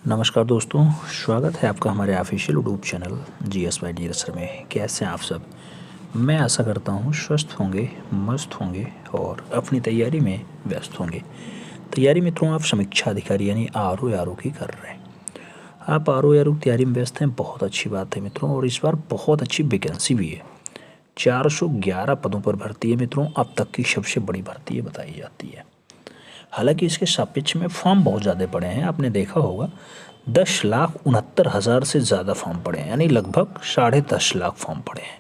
नमस्कार दोस्तों, स्वागत है आपका हमारे official YouTube channel GS bye D sir में। कैसे हैं आप सब? मैं आशा करता हूँ स्वस्थ होंगे, मस्त होंगे और अपनी तैयारी में व्यस्त होंगे। तैयारी मित्रों, आप समीक्षा अधिकारी यानी आर ओ की कर रहे हैं। आप आर ओ की तैयारी में व्यस्त हैं, बहुत अच्छी बात है मित्रों। और इस बार बहुत अच्छी वैकेंसी भी है। 411 पदों पर भर्ती है मित्रों। अब तक की सबसे बड़ी भर्ती ये बताई जाती है। हालांकि इसके सापेक्ष में फॉर्म बहुत ज़्यादा पड़े हैं। आपने देखा होगा 10,69,000 से ज़्यादा फॉर्म पड़े हैं, यानी लगभग 10.5 लाख फॉर्म पड़े हैं।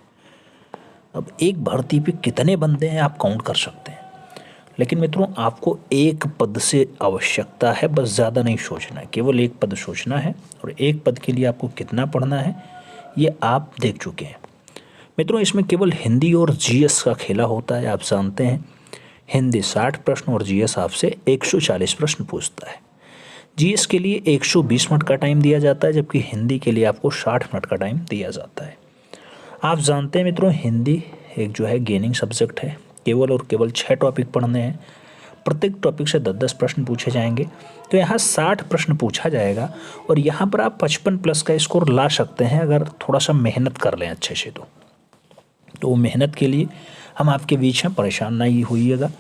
अब एक भर्ती पे कितने बंदे हैं आप काउंट कर सकते हैं। लेकिन मित्रों, आपको एक पद से आवश्यकता है, बस ज़्यादा नहीं सोचना है। केवल एक पद सोचना है और एक पद के लिए आपको कितना पढ़ना है ये आप देख चुके हैं मित्रों। इसमें केवल हिंदी और जीएस का खेला होता है, आप जानते हैं। हिंदी 60 प्रश्न और जीएस आपसे 140 प्रश्न पूछता है। जीएस के लिए 120 मिनट का टाइम दिया जाता है, जबकि हिंदी के लिए आपको 60 मिनट का टाइम दिया जाता है। आप जानते हैं मित्रों, हिंदी एक जो है गेनिंग सब्जेक्ट है। केवल और केवल 6 टॉपिक पढ़ने हैं। प्रत्येक टॉपिक से 10-10 प्रश्न पूछे जाएंगे। तो यहाँ 60 प्रश्न पूछा जाएगा और यहाँ पर आप 55 प्लस का स्कोर ला सकते हैं अगर थोड़ा सा मेहनत कर लें अच्छे से। तो मेहनत के लिए हम आपके बीच में, परेशान नहीं होइएगा।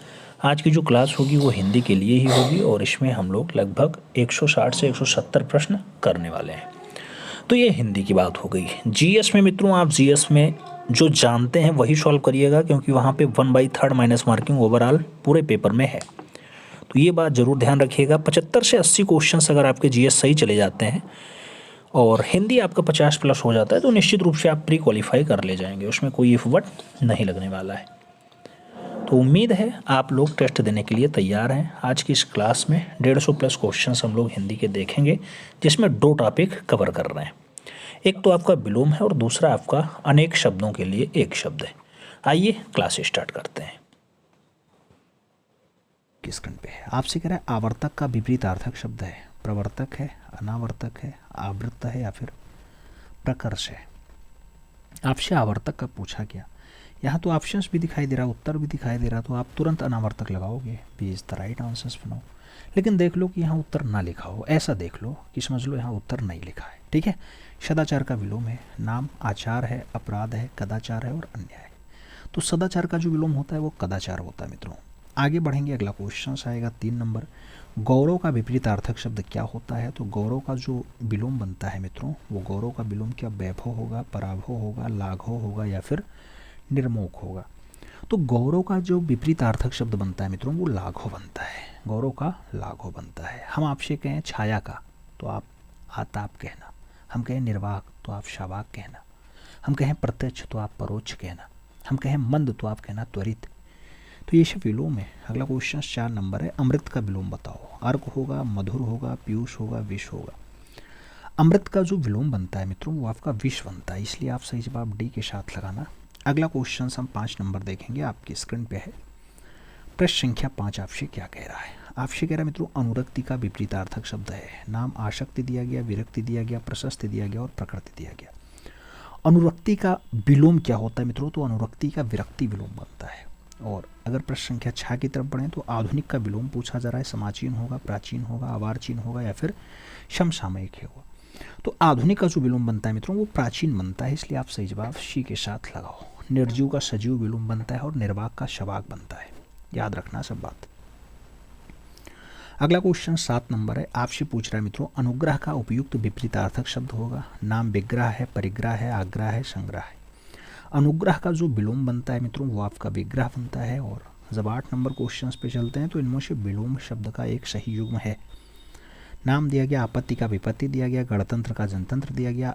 आज की जो क्लास होगी वो हिंदी के लिए ही होगी और इसमें हम लोग लगभग 160 से 170 प्रश्न करने वाले हैं। तो ये हिंदी की बात हो गई। जीएस में मित्रों, आप जीएस में जो जानते हैं वही सॉल्व करिएगा, क्योंकि वहाँ पे 1/3 माइनस मार्किंग ओवरऑल पूरे पेपर में है। तो ये बात ज़रूर ध्यान रखिएगा। 75 से 80 क्वेश्चन अगर आपके जीएस सही चले जाते हैं और हिंदी आपका 50 प्लस हो जाता है तो निश्चित रूप से आप प्री क्वालिफाई कर ले जाएंगे। उसमें कोई इफ बट नहीं लगने वाला है। तो उम्मीद है आप लोग टेस्ट देने के लिए तैयार हैं। आज की इस क्लास में 150 प्लस क्वेश्चंस हम लोग हिंदी के देखेंगे, जिसमें 2 टॉपिक कवर कर रहे हैं। एक तो आपका विलोम है और दूसरा आपका अनेक शब्दों के लिए एक शब्द है। आइए क्लास स्टार्ट करते हैं। किस खंड पे है? आपसे कह रहा है आवर्तक का विपरीतार्थक शब्द है, प्रवर्तक है, अनावर्तक है, आवृत्त है या फिर प्रकर्ष है। आपसे आवर्तक का पूछा गया। यहाँ तो ऑप्शंस भी दिखाई दे रहा, उत्तर भी दिखाई दे रहा, तो आप तुरंत अनावर्तक लगाओगे, B is the right answers बनाओ। लेकिन देख लो कि यहाँ उत्तर ना लिखा हो, ऐसा देख लो कि समझ लो यहाँ उत्तर नहीं लिखा है। ठीक है। सदाचार का विलोम है, नाम आचार है, अपराध है, कदाचार है और अन्याय है। तो सदाचार का जो विलोम होता है वो कदाचार होता है मित्रों। आगे बढ़ेंगे, अगला क्वेश्चन आएगा 3 नंबर। गौरव का विपरीतार्थक शब्द क्या होता है? तो गौरव का जो विलोम बनता है मित्रों, वो गौरव का विलोम क्या वैभव होगा, पराभव होगा, लाघव होगा या फिर निर्मोक होगा? तो गौरव का जो विपरीतार्थक शब्द बनता है मित्रों वो लाघव बनता है। गौरव का लाघव बनता है। हम आपसे कहें छाया का तो आप आताप कहना, हम कहें निर्वाक तो आप शावाक कहना, हम कहें प्रत्यक्ष तो आप परोक्ष कहना, हम कहें मंद तो आप कहना त्वरित। तो ये सब विलोम है। अगला क्वेश्चन 4 नंबर है। अमृत का विलोम बताओ। अर्क होगा, मधुर होगा, पीयूष होगा, विष होगा। अमृत का जो विलोम बनता है मित्रों वो आपका विष बनता है, इसलिए आप सही जवाब डी के साथ लगाना। अगला क्वेश्चन हम 5 नंबर देखेंगे, आपकी स्क्रीन पे है। प्रश्न संख्या 5 आपसे क्या कह रहा है? आपसे कह रहा है मित्रों अनुरक्ति का विपरीतार्थक शब्द है। नाम आसक्ति दिया गया, विरक्ति दिया गया, प्रशस्ति दिया गया और प्रकृति दिया गया। अनुरक्ति का विलोम क्या होता है मित्रों? तो अनुरक्ति का विरक्ति विलोम बनता है। और अगर प्रश्न संख्या 6 की तरफ बढ़ें तो आधुनिक का विलोम पूछा जा रहा है। समाचीन होगा, प्राचीन होगा, अवारचीन होगा या फिर समसामयिक होगा। तो आधुनिक का जो विलोम बनता है मित्रों वो प्राचीन बनता है, इसलिए आप सही जवाब सी के साथ लगाओ। निर्जीव का सजीव विलोम बनता है और निर्वाक का शवाक बनता है, याद रखना सब बात। अगला क्वेश्चन 7 नंबर है। आपसे पूछ रहा है मित्रों अनुग्रह का उपयुक्त विपरीतार्थक शब्द होगा। नाम विग्रह है, परिग्रह है, आग्रह है, संग्रह है। अनुग्रह का जो विलोम बनता है मित्रों वो आपका विग्रह बनता है। और जब 8 नंबर क्वेश्चन पे चलते हैं तो इनमें से विलोम शब्द का एक सही युग्म है। नाम दिया गया, आपत्ति का विपत्ति दिया गया, गणतंत्र का जनतंत्र दिया गया,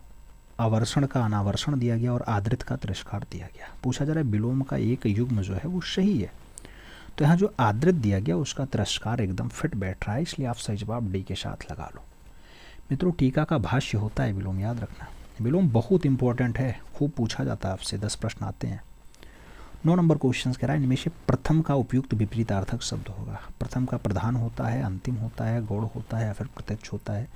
आवर्षण का अनावर्षण दिया गया और आदृत का तिरस्कार दिया गया। पूछा जा रहा है विलोम का एक युग्म जो है वो सही है। तो यहाँ जो आदृत दिया गया उसका तिरस्कार एकदम फिट बैठ रहा है, इसलिए आप सही जवाब डी के साथ लगा लो। मित्रों टीका का भाष्य होता है विलोम, याद रखना। विलोम बहुत इंपॉर्टेंट है, खूब पूछा जाता है आपसे, 10 प्रश्न आते हैं। 9 नंबर क्वेश्चन कह रहा है इनमें से प्रथम का उपयुक्त विपरीतार्थक शब्द होगा। प्रथम का प्रधान होता है, अंतिम होता है, गौड़ होता है या फिर प्रत्यक्ष होता है।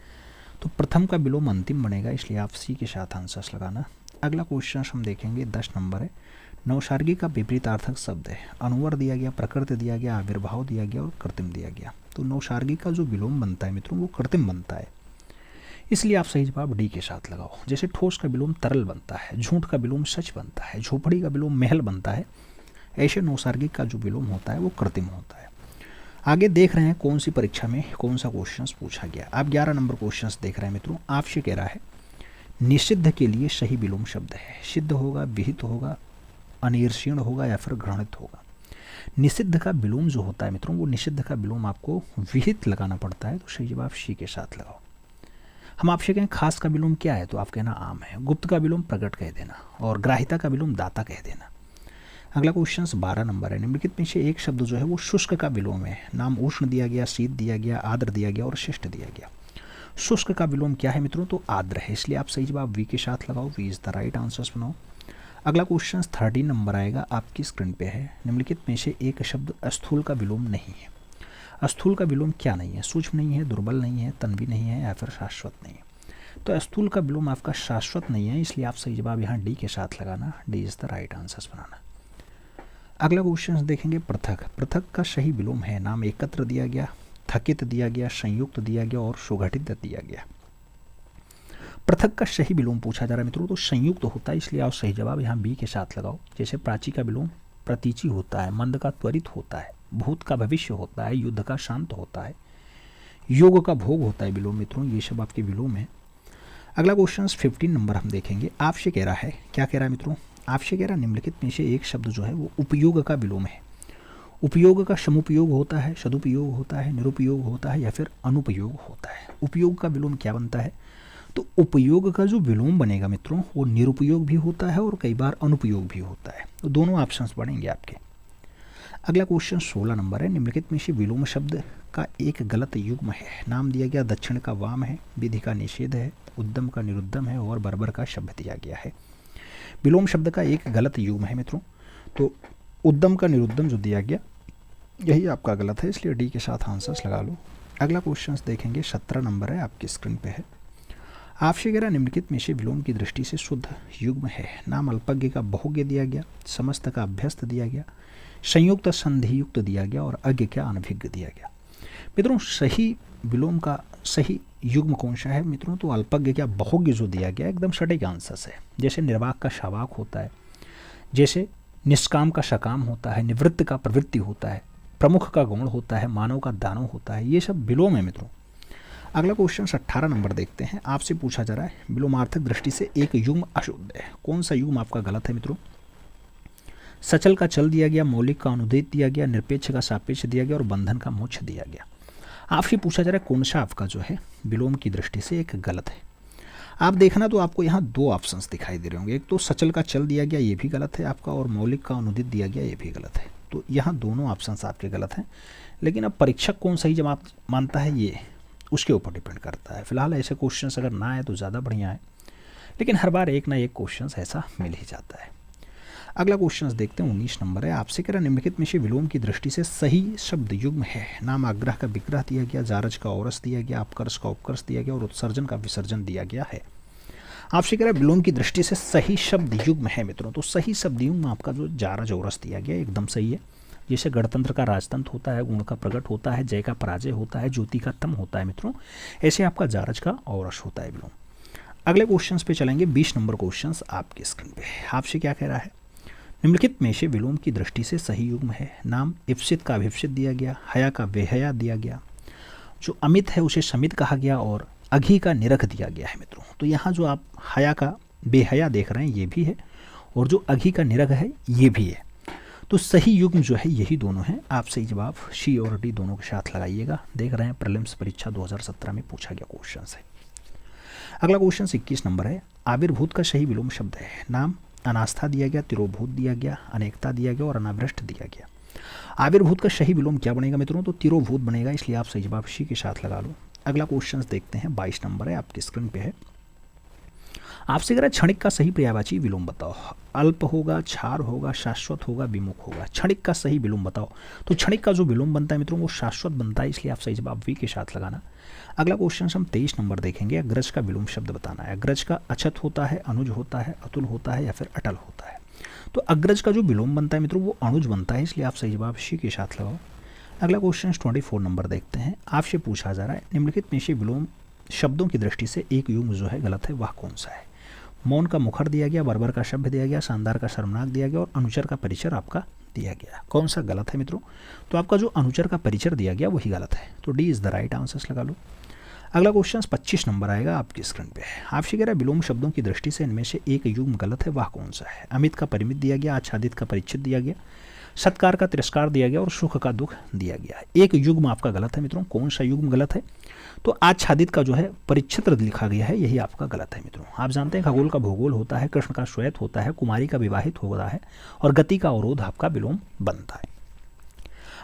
तो प्रथम का विलोम अंतिम बनेगा, इसलिए आप सी के साथ आंसर्स लगाना। अगला क्वेश्चन हम देखेंगे 10 नंबर है। नवसार्गी का विपरीतार्थक शब्द है। अनुवर दिया गया, प्रकृति दिया गया, आविर्भाव दिया गया और कृत्रिम दिया गया। तो नवसार्गी का जो विलोम बनता है मित्रों वो कृत्रिम बनता है। इसलिए आप सही जवाब डी के साथ लगाओ। जैसे ठोस का विलोम तरल बनता है, झूठ का विलोम सच बनता है, झोपड़ी का विलोम महल बनता है, ऐसे नौसर्गिक का जो विलोम होता है वो कृत्रिम होता है। आगे देख रहे हैं कौन सी परीक्षा में कौन सा क्वेश्चन पूछा गया। आप 11 नंबर क्वेश्चन देख रहे हैं मित्रों। आपसे कह रहा है निषिद्ध के लिए सही विलोम शब्द है। सिद्ध होगा, विहित होगा, अनिर्षीण होगा या फिर घृणित होगा। निषिद्ध का विलोम जो होता है मित्रों, वो निषिद्ध का विलोम आपको विहित लगाना पड़ता है, तो सही जवाब सी के साथ लगाओ। हम आपसे कहें खास का विलोम क्या है, तो आप कहना आम है। गुप्त का विलोम प्रकट कह देना, और ग्राह्यता का विलोम दाता कह देना। अगला क्वेश्चन 12 नंबर है। निम्नलिखित में से एक शब्द जो है वो शुष्क का विलोम है। नाम उष्ण दिया गया, शीत दिया गया, आर्द्र दिया गया और शिष्ट दिया गया। शुष्क का विलोम क्या है मित्रों, तो आर्द्र है, इसलिए आप सही जवाब वी के साथ लगाओ। V is the right answers बनाओ। अगला क्वेश्चन 13 नंबर आएगा, आपकी स्क्रीन पे है। निम्नलिखित में से एक शब्द स्थूल का विलोम नहीं है। स्थूल का विलोम क्या नहीं है, सूक्ष्म नहीं है, दुर्बल नहीं है, तन्वी नहीं है या फिर शाश्वत नहीं है। तो स्थूल का विलोम आपका शाश्वत नहीं है, इसलिए आप सही जवाब यहाँ डी के साथ लगाना। D is the right answers बनाना। अगला क्वेश्चन देखेंगे पृथक। पृथक का सही विलोम है। नाम एकत्र दिया गया, थकित दिया गया, संयुक्त दिया गया और सुगठित दिया गया। पृथक का सही विलोम पूछा जा रहा है मित्रों, तो संयुक्त होता है, इसलिए आप सही जवाब यहाँ बी के साथ लगाओ। जैसे प्राची का विलोम प्रतीचि होता है, मंद का त्वरित होता है, भूत का भविष्य होता है, युद्ध का शांत होता है, योग का भोग होता है विलोम मित्रों, ये सब आपके विलोम है। अगला क्वेश्चन 15 नंबर हम देखेंगे। आपसे कह रहा है, क्या कह रहा है मित्रों, आपसे कह रहा है निम्नलिखित में से एक शब्द जो है वो उपयोग का विलोम है। उपयोग का समुपयोग होता है, सदुपयोग होता है, निरुपयोग होता है या फिर अनुपयोग होता है। उपयोग का विलोम क्या बनता है, तो उपयोग का जो विलोम बनेगा मित्रों वो निरुपयोग भी होता है और कई बार अनुपयोग भी होता है, तो दोनों ऑप्शंस बनेंगे आपके। अगला क्वेश्चन 16 नंबर है। निम्नलिखित में से विलोम शब्द का एक गलत युग्म है। नाम दिया गया दक्षिण का वाम है, विधि का निषेध है, उद्यम का निरुद्यम है और बर्बर का शब्द दिया गया है। विलोम शब्द का एक गलत युग्म है मित्रों, तो उद्यम का निरुद्यम जो दिया गया यही आपका गलत है, इसलिए डी के साथ आंसर्स लगा लो। अगला क्वेश्चन देखेंगे 17 नंबर है, आपकी स्क्रीन पे है। आपसे कह रहा निम्नलिखित में से विलोम की दृष्टि से शुद्ध युग्म है। नाम अल्पज्ञ का बहुज्ञ दिया गया, समस्त का अभ्यस्त दिया गया, संयुक्त संधियुक्त दिया गया और अज्ञ का अनभिज्ञ दिया गया। मित्रों सही विलोम का सही युग्म कौन सा है मित्रों, तो अल्पज्ञ का बहुज्ञ जो दिया गया एकदम सटीक आंसर है। जैसे निर्वाक का शावाक होता है, जैसे निष्काम का सकाम होता है, निवृत्त का प्रवृत्ति होता है, प्रमुख का गौण होता है, मानव का दानव होता है, ये सब विलोम है मित्रों। अगला क्वेश्चन 18 नंबर देखते हैं। आपसे पूछा जा रहा है विलोमार्थक दृष्टि से एक युग्म अशुद्ध है। कौन सा युग्म आपका गलत है मित्रों, सचल का चल दिया गया, मौलिक का अनुदेत दिया गया, निरपेक्ष का सापेक्ष दिया गया और बंधन का मोक्ष दिया गया। आपसे पूछा जा रहा है कौन सा आपका जो है विलोम की दृष्टि से एक गलत है। आप देखना तो आपको यहाँ दो ऑप्शंस दिखाई दे रहे होंगे, एक तो सचल का चल दिया गया ये भी गलत है आपका, और मौलिक का अनुदित दिया गया ये भी गलत है। तो यहाँ दोनों ऑप्शंस आपके गलत हैं, लेकिन अब परीक्षक कौन सही जवाब मानता है ये उसके ऊपर डिपेंड करता है। फिलहाल ऐसे क्वेश्चन अगर ना आए तो ज़्यादा बढ़िया है, लेकिन हर बार एक ना एक क्वेश्चन ऐसा मिल ही जाता है। अगला क्वेश्चन देखते हैं 19 नंबर है। आपसे कह रहा निम्नलिखित में से विलोम की दृष्टि से सही शब्द युग्म है। नाम आग्रह का विग्रह दिया गया, जारज का औरस दिया गया, अपकर्ष का उपकर्ष दिया गया और उत्सर्जन का विसर्जन दिया गया है। आपसे कह रहा है विलोम की दृष्टि से सही शब्द युग्म है मित्रों, तो सही शब्द युग्म आपका जो जारज औरस दिया गया एकदम सही है। जैसे गणतंत्र का राजतंत्र होता है, गुण का प्रगट होता है, जय का पराजय होता है, ज्योति का तम होता है मित्रों, ऐसे आपका जारज का औरस होता है विलोम। अगले क्वेश्चन पे चलेंगे 20 नंबर क्वेश्चन आपके स्क्रीन पे। आपसे क्या कह रहा है निम्नलिखित में से विलोम की दृष्टि से सही युग्म है। नाम इप्सित का अभिप्सित दिया गया, हया का बेहया दिया गया, जो अमित है उसे समित कहा गया और अघी का निरख दिया गया है मित्रों। तो यहाँ जो आप हया का बेहया देख रहे हैं ये भी है और जो अघी का निरख है ये भी है। तो सही युग्म जो है यही दोनों हैं। आप सही जवाब सी और डी दोनों के साथ लगाइएगा। देख रहे हैं प्रीलिम्स परीक्षा 2017 में पूछा गया क्वेश्चन है। अगला क्वेश्चन 21 नंबर है। आविर्भूत का सही विलोम शब्द है। नाम अनास्था दिया गया, तिरोभूत दिया गया, अनेकता दिया गया और अनावृष्ट दिया गया। आविर्भूत का सही विलोम क्या बनेगा मित्रों, तो तिरोभूत बनेगा, इसलिए आप सही जवाब सी के साथ लगा लो। अगला क्वेश्चन देखते हैं 22 नंबर है, आपकी स्क्रीन पे है। आपसे अगर क्षणिक का सही पर्यायवाची विलोम बताओ। अल्प होगा, छार होगा, शाश्वत होगा, विमुख होगा। क्षणिक का सही विलोम बताओ। तो क्षणिक का जो विलोम बनता है मित्रों वो शाश्वत बनता है, इसलिए आप सही जवाब वी के साथ लगाना। अगला क्वेश्चन हम 23 नंबर देखेंगे। अग्रज का विलोम शब्द बताना है। अग्रज का अछत होता है, अनुज होता है, अतुल होता है या फिर अटल होता है। तो अग्रज का जो विलोम बनता है मित्रों वो अनुज बनता है, इसलिए आप सही जवाब सी के साथ लगाओ। अगला क्वेश्चन 24 नंबर देखते हैं। आपसे पूछा जा रहा है निम्नलिखित में से विलोम शब्दों की दृष्टि से एक युग्म जो है गलत है, वह कौन सा है? मौन का मुखर दिया गया, बर्बर का शब्द दिया गया, शानदार का शर्मनाक दिया गया और अनुचर का परिचर आपका दिया गया। कौन सा गलत है मित्रों? तो आपका जो अनुचर का परिचर दिया गया वही गलत है, तो D is the right answers लगा लो। अगला क्वेश्चन 25 नंबर आएगा आपकी स्क्रीन पे। आपसे कह रहा है विलोम शब्दों की दृष्टि से इनमें से एक युग्म गलत है, वह कौन सा है? अमित का परिमित दिया गया, आच्छादित का परिचित दिया गया, सत्कार का तिरस्कार दिया गया और सुख का दुख दिया गया। एक युग्म आपका गलत है मित्रों। कौन सा युग्म गलत है? तो आच्छादित का जो है परिच्छेद लिखा गया है, यही आपका गलत है मित्रों। आप जानते हैं खगोल का भूगोल होता है, कृष्ण का श्वेत होता है, कुमारी का विवाहित होता है और गति का अवरोध आपका विलोम बनता है।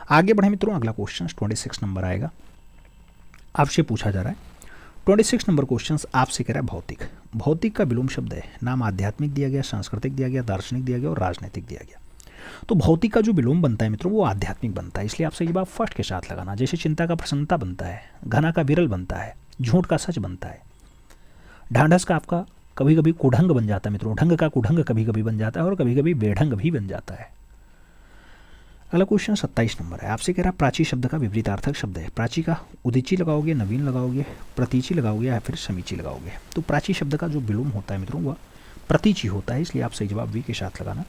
आगे बढ़े मित्रों, अगला क्वेश्चन 26 नंबर आएगा, आपसे पूछा जा रहा है 26 नंबर क्वेश्चन आपसे कह रहा है भौतिक। भौतिक का विलोम शब्द है, नाम आध्यात्मिक दिया गया, सांस्कृतिक दिया गया, दार्शनिक दिया गया और राजनीतिक दिया गया। तो भौतिक का जो विलोम बनता है मित्रों वो आध्यात्मिक बनता है, इसलिए आपसे जवाब फर्स्ट के साथ लगाना। जैसे चिंता का प्रसन्नता बनता है, घना का विरल बनता है, झूठ का सच बनता है, ढांढस का आपका कभी कभी कुढंग बन जाता है मित्रों, ढंग का कुढंग कभी कभी बन जाता है और कभी कभी बेढंग भी बन जाता है। अगला क्वेश्चन 27 नंबर है, आपसे कह रहा है प्राची शब्द का विपरीतार्थक शब्द है। प्राची का उदीची लगाओगे, नवीन लगाओगे, प्रतीची लगाओगे या फिर समीची लगाओगे। तो प्राची शब्द का जो विलोम होता है मित्रों वह प्रतीची होता है, इसलिए आप सही जवाब वी के साथ लगाना।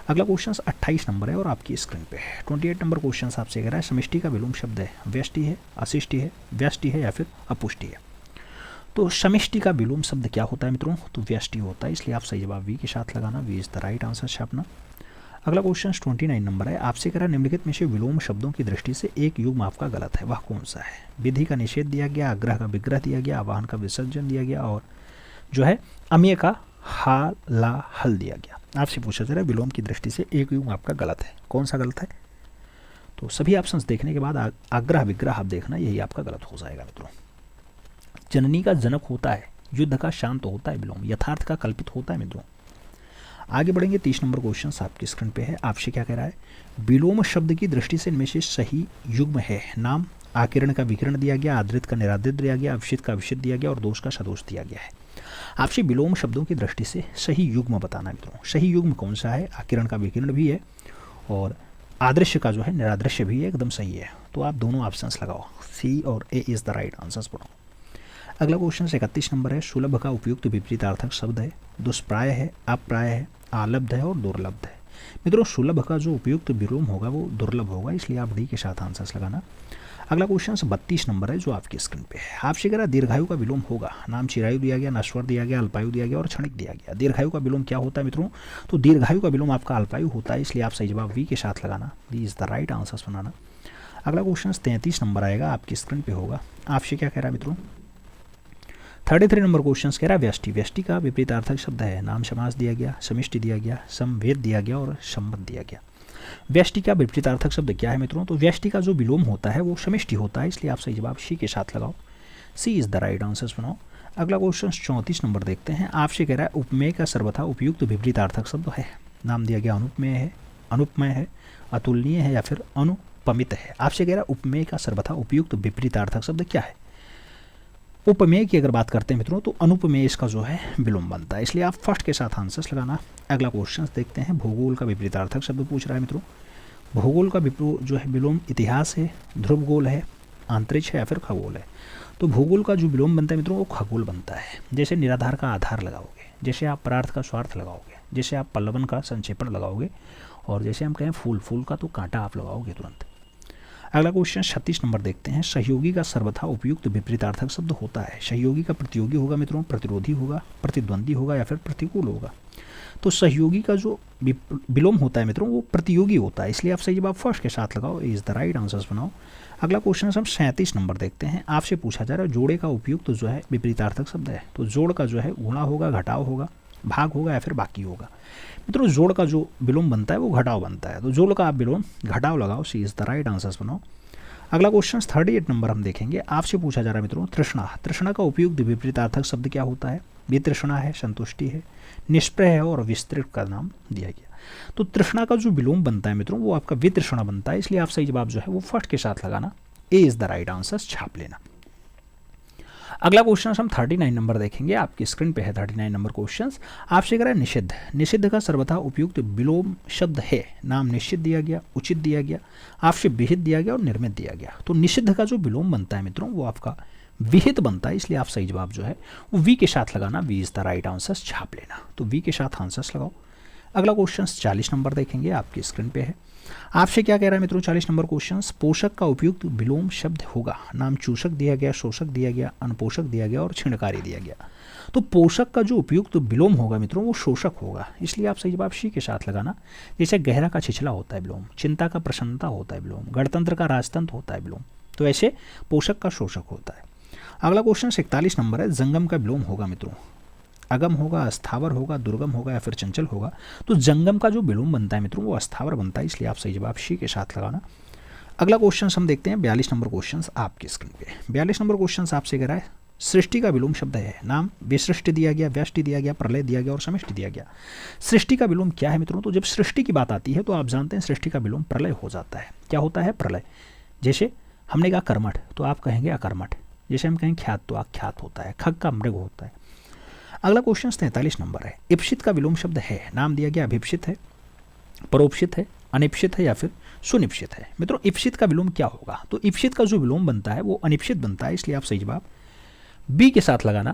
अगला क्वेश्चन 28 नंबर है और आपकी स्क्रीन पे है 28 नंबर क्वेश्चन आपसे कह रहा है समष्टि का विलोम शब्द है, व्यष्टि है, अशिष्टि है, व्यष्टि है या फिर अपुष्टि है। तो समष्टि का विलोम शब्द क्या होता है मित्रों? तो व्यष्टि होता है, इसलिए आप सही जवाब वी के साथ लगाना। V is the right answer छापना। अगला क्वेश्चन 29 नंबर है, आपसे कह रहा है निम्नलिखित में से विलोम शब्दों की दृष्टि से एक युग्म आपका गलत है, वह कौन सा है? विधि का निषेध दिया गया, आग्रह का विग्रह दिया गया, आवाहन का विसर्जन दिया गया और जो है अमेय का हा ला हल दिया गया। आपसे पूछा जा रहा है विलोम की दृष्टि से एक युग्म आपका गलत है, कौन सा गलत है? तो सभी ऑप्शंस देखने के बाद आग्रह विग्रह आप देखना, यही आपका गलत हो जाएगा मित्रों। जननी का जनक होता है, युद्ध का शांत होता है विलोम, यथार्थ का कल्पित होता है मित्रों। आगे बढ़ेंगे 30 नंबर क्वेश्चन आपकी स्क्रीन पे है, आपसे क्या कह रहा है विलोम शब्द की दृष्टि से इनमें से सही युग्म है। नाम आकिरण का विकिरण दिया गया, आदृत का निरादृत दिया गया, अवशित का अवशित दिया गया और दोष का सदोष दिया गया है। आपसे विलोम शब्दों की दृष्टि से सही युग्म बताना है मित्रों। सही युग्म कौन सा है? आकिरण का विकिरण भी है और आदृश्य का जो है निरादृश्य भी है, एकदम सही है। तो आप दोनों ऑप्शंस लगाओ, सी और ए इज द राइट आंसर्स बनाओ। अगला क्वेश्चन 31 नंबर है, सुलभ का उपयुक्त विपरीतार्थक शब्द है, दुष्प्राय है, अप्राय है, आलब्ध है और दुर्लभ है। मित्रों सुलभ का जो उपयुक्त विलोम होगा वो दुर्लभ होगा, इसलिए आप डी के साथ आंसर्स लगाना। अगला क्वेश्चन 32 नंबर है जो आपकी स्क्रीन पे है, आपसे कह रहा दीर्घायु का विलोम होगा। नाम चिरायु दिया गया, नश्वर दिया गया, अल्पायु दिया गया और क्षणिक दिया गया। दीर्घायु का विलोम क्या होता है मित्रों? तो दीर्घायु का विलोम आपका अल्पायु होता है, इसलिए आप सही जवाब वी के साथ लगाना। V is the right answers बनाना। अगला क्वेश्चन 33 नंबर आएगा, आपकी स्क्रीन पे होगा। आपसे क्या कह रहा है मित्रों? 33 नंबर क्वेश्चन कह रहा है व्यष्टि। व्यष्टि का विपरीतार्थक शब्द है, नाम समास दिया गया, समिष्टि दिया गया, समवेद दिया गया और संबद्ध दिया गया। व्यष्टि का विपरीतार्थक शब्द क्या है मित्रों? तो व्यष्टि का जो विलोम होता है वो समिष्टि होता है, इसलिए आप सही जवाब सी के साथ लगाओ। सी इज द राइट आंसर्स बनाओ। अगला क्वेश्चन 34 नंबर देखते हैं, आपसे कह रहा है उपमेय का सर्वथा उपयुक्त विपरीतार्थक शब्द है। नाम दिया गया अनुपमेय है, अनुपमय है, अतुलनीय है या फिर अनुपमित है। आपसे कह रहा है उपमेय का सर्वथा उपयुक्त विपरीतार्थक शब्द क्या है? उपमेय की अगर बात करते हैं मित्रों तो अनुपमेय इसका जो है विलोम बनता है, इसलिए आप फर्स्ट के साथ आंसर्स लगाना। अगला क्वेश्चन देखते हैं, भूगोल का विपरीतार्थक शब्द पूछ रहा है मित्रों। भूगोल का जो है विलोम इतिहास है, ध्रुवगोल है, अंतरिक्ष है या फिर खगोल है। तो भूगोल का जो विलोम बनता है मित्रों वो खगोल बनता है। जैसे निराधार का आधार लगाओगे, जैसे आप परार्थ का स्वार्थ लगाओगे, जैसे आप पल्लवन का संक्षेपण लगाओगे और जैसे हम कहें फूल का तो कांटा आप लगाओगे तुरंत। अगला क्वेश्चन 36 नंबर देखते हैं, सहयोगी का सर्वथा उपयुक्त विपरीतार्थक शब्द होता है। सहयोगी का प्रतियोगी होगा मित्रों, प्रतिरोधी होगा, प्रतिद्वंदी होगा या फिर प्रतिकूल होगा। तो सहयोगी का जो विलोम होता है मित्रों वो प्रतियोगी होता है, इसलिए आप सही जवाब फर्स्ट के साथ लगाओ। इज द राइट आंसर्स बनाओ। अगला क्वेश्चन हम 37 नंबर देखते हैं, आपसे पूछा जा रहा है जोड़े का उपयुक्त जो है विपरीतार्थक शब्द है। तो जोड़ का जो है गुणा होगा, घटाव होगा, भाग होगा या फिर बाकी होगा। मित्रों जोड़ का जो विलोम बनता है वो घटाव बनता है, तो जोड़ का आप विलोम घटाव लगाओ। सी इज द राइट आंसर्स बनाओ। अगला क्वेश्चन 38 नंबर हम देखेंगे, आपसे पूछा जा रहा है मित्रों तृष्णा। तृष्णा का उपयुक्त विपरीतार्थक शब्द क्या होता है? वितृष्णा है, संतुष्टि है, निष्प्रय है और विस्तृत का नाम दिया गया। तो तृष्णा का जो विलोम बनता है मित्रों वो आपका वितृष्णा बनता है, इसलिए आप सही जवाब जो है वो फर्स्ट के साथ लगाना। A is the right answer छाप लेना। अगला क्वेश्चन हम 39 नंबर देखेंगे, आपकी स्क्रीन पे है 39 नंबर क्वेश्चन। आपसे कह रहा है निषिद्ध। निषिद्ध का सर्वथा उपयुक्त विलोम शब्द है। नाम निश्चित दिया गया, उचित दिया गया, आपसे विहित दिया गया और निर्मित दिया गया। तो निषिद्ध का जो विलोम बनता है मित्रों वो आपका विहित बनता है, इसलिए आप सही जवाब जो है वो वी के साथ लगाना, V is the right answer छाप लेना। तो वी के साथ आंसर्स लगाओ। अगला क्वेश्चन 40 नंबर देखेंगे, आपकी स्क्रीन पे है। आपसे क्या कह रहा है मित्रों, 40 नंबर क्वेश्चन, पोषक का उपयुक्त विलोम शब्द होगा। नाम चूषक दिया गया, शोषक दिया गया, अनपोषक दिया गया और छिणकारी दिया गया। तो पोषक का जो उपयुक्त विलोम होगा मित्रों वो शोषक होगा, इसलिए आप सही जवाब सी के साथ लगाना। जैसे गहरा का छिछला होता है विलोम, चिंता का प्रसन्नता होता है विलोम, गणतंत्र का राजतंत्र होता है विलोम, तो ऐसे पोषक का शोषक होता है। अगला क्वेश्चन 41 नंबर है, जंगम का विलोम होगा मित्रों। अगम होगा, अस्थावर होगा, दुर्गम होगा या फिर चंचल होगा। तो जंगम का जो विलोम बनता है मित्रों वो अस्थावर बनता है, इसलिए आप सही जवाब सी के साथ लगाना। अगला क्वेश्चन हम देखते हैं 42 नंबर क्वेश्चन आपकी स्क्रीन पे। 42 नंबर क्वेश्चन आपसे कह रहा है, सृष्टि का विलोम शब्द है। नाम विसृष्टि दिया गया, व्यष्टि दिया गया, प्रलय दिया गया और समष्टि दिया गया। सृष्टि का विलोम क्या है मित्रों, तो जब सृष्टि की बात आती है तो आप जानते हैं सृष्टि का विलोम प्रलय हो जाता है। क्या होता है, प्रलय। जैसे हमने कहा कर्मठ तो आप कहेंगे अकर्मठ, जैसे हम कहें ख्यात तो अख्यात होता है, खग का मृग होता है। अगला क्वेश्चन 43 नंबर है, इप्सित का विलोम शब्द है। नाम दिया गया अभिप्सित है, परोपसित है, अनिप्सित है या फिर सुनिप्सित है। मित्रों इप्सित का विलोम क्या होगा, तो इप्सित का जो विलोम बनता है वो अनिप्सित बनता है, इसलिए आप सही जवाब बी के साथ लगाना।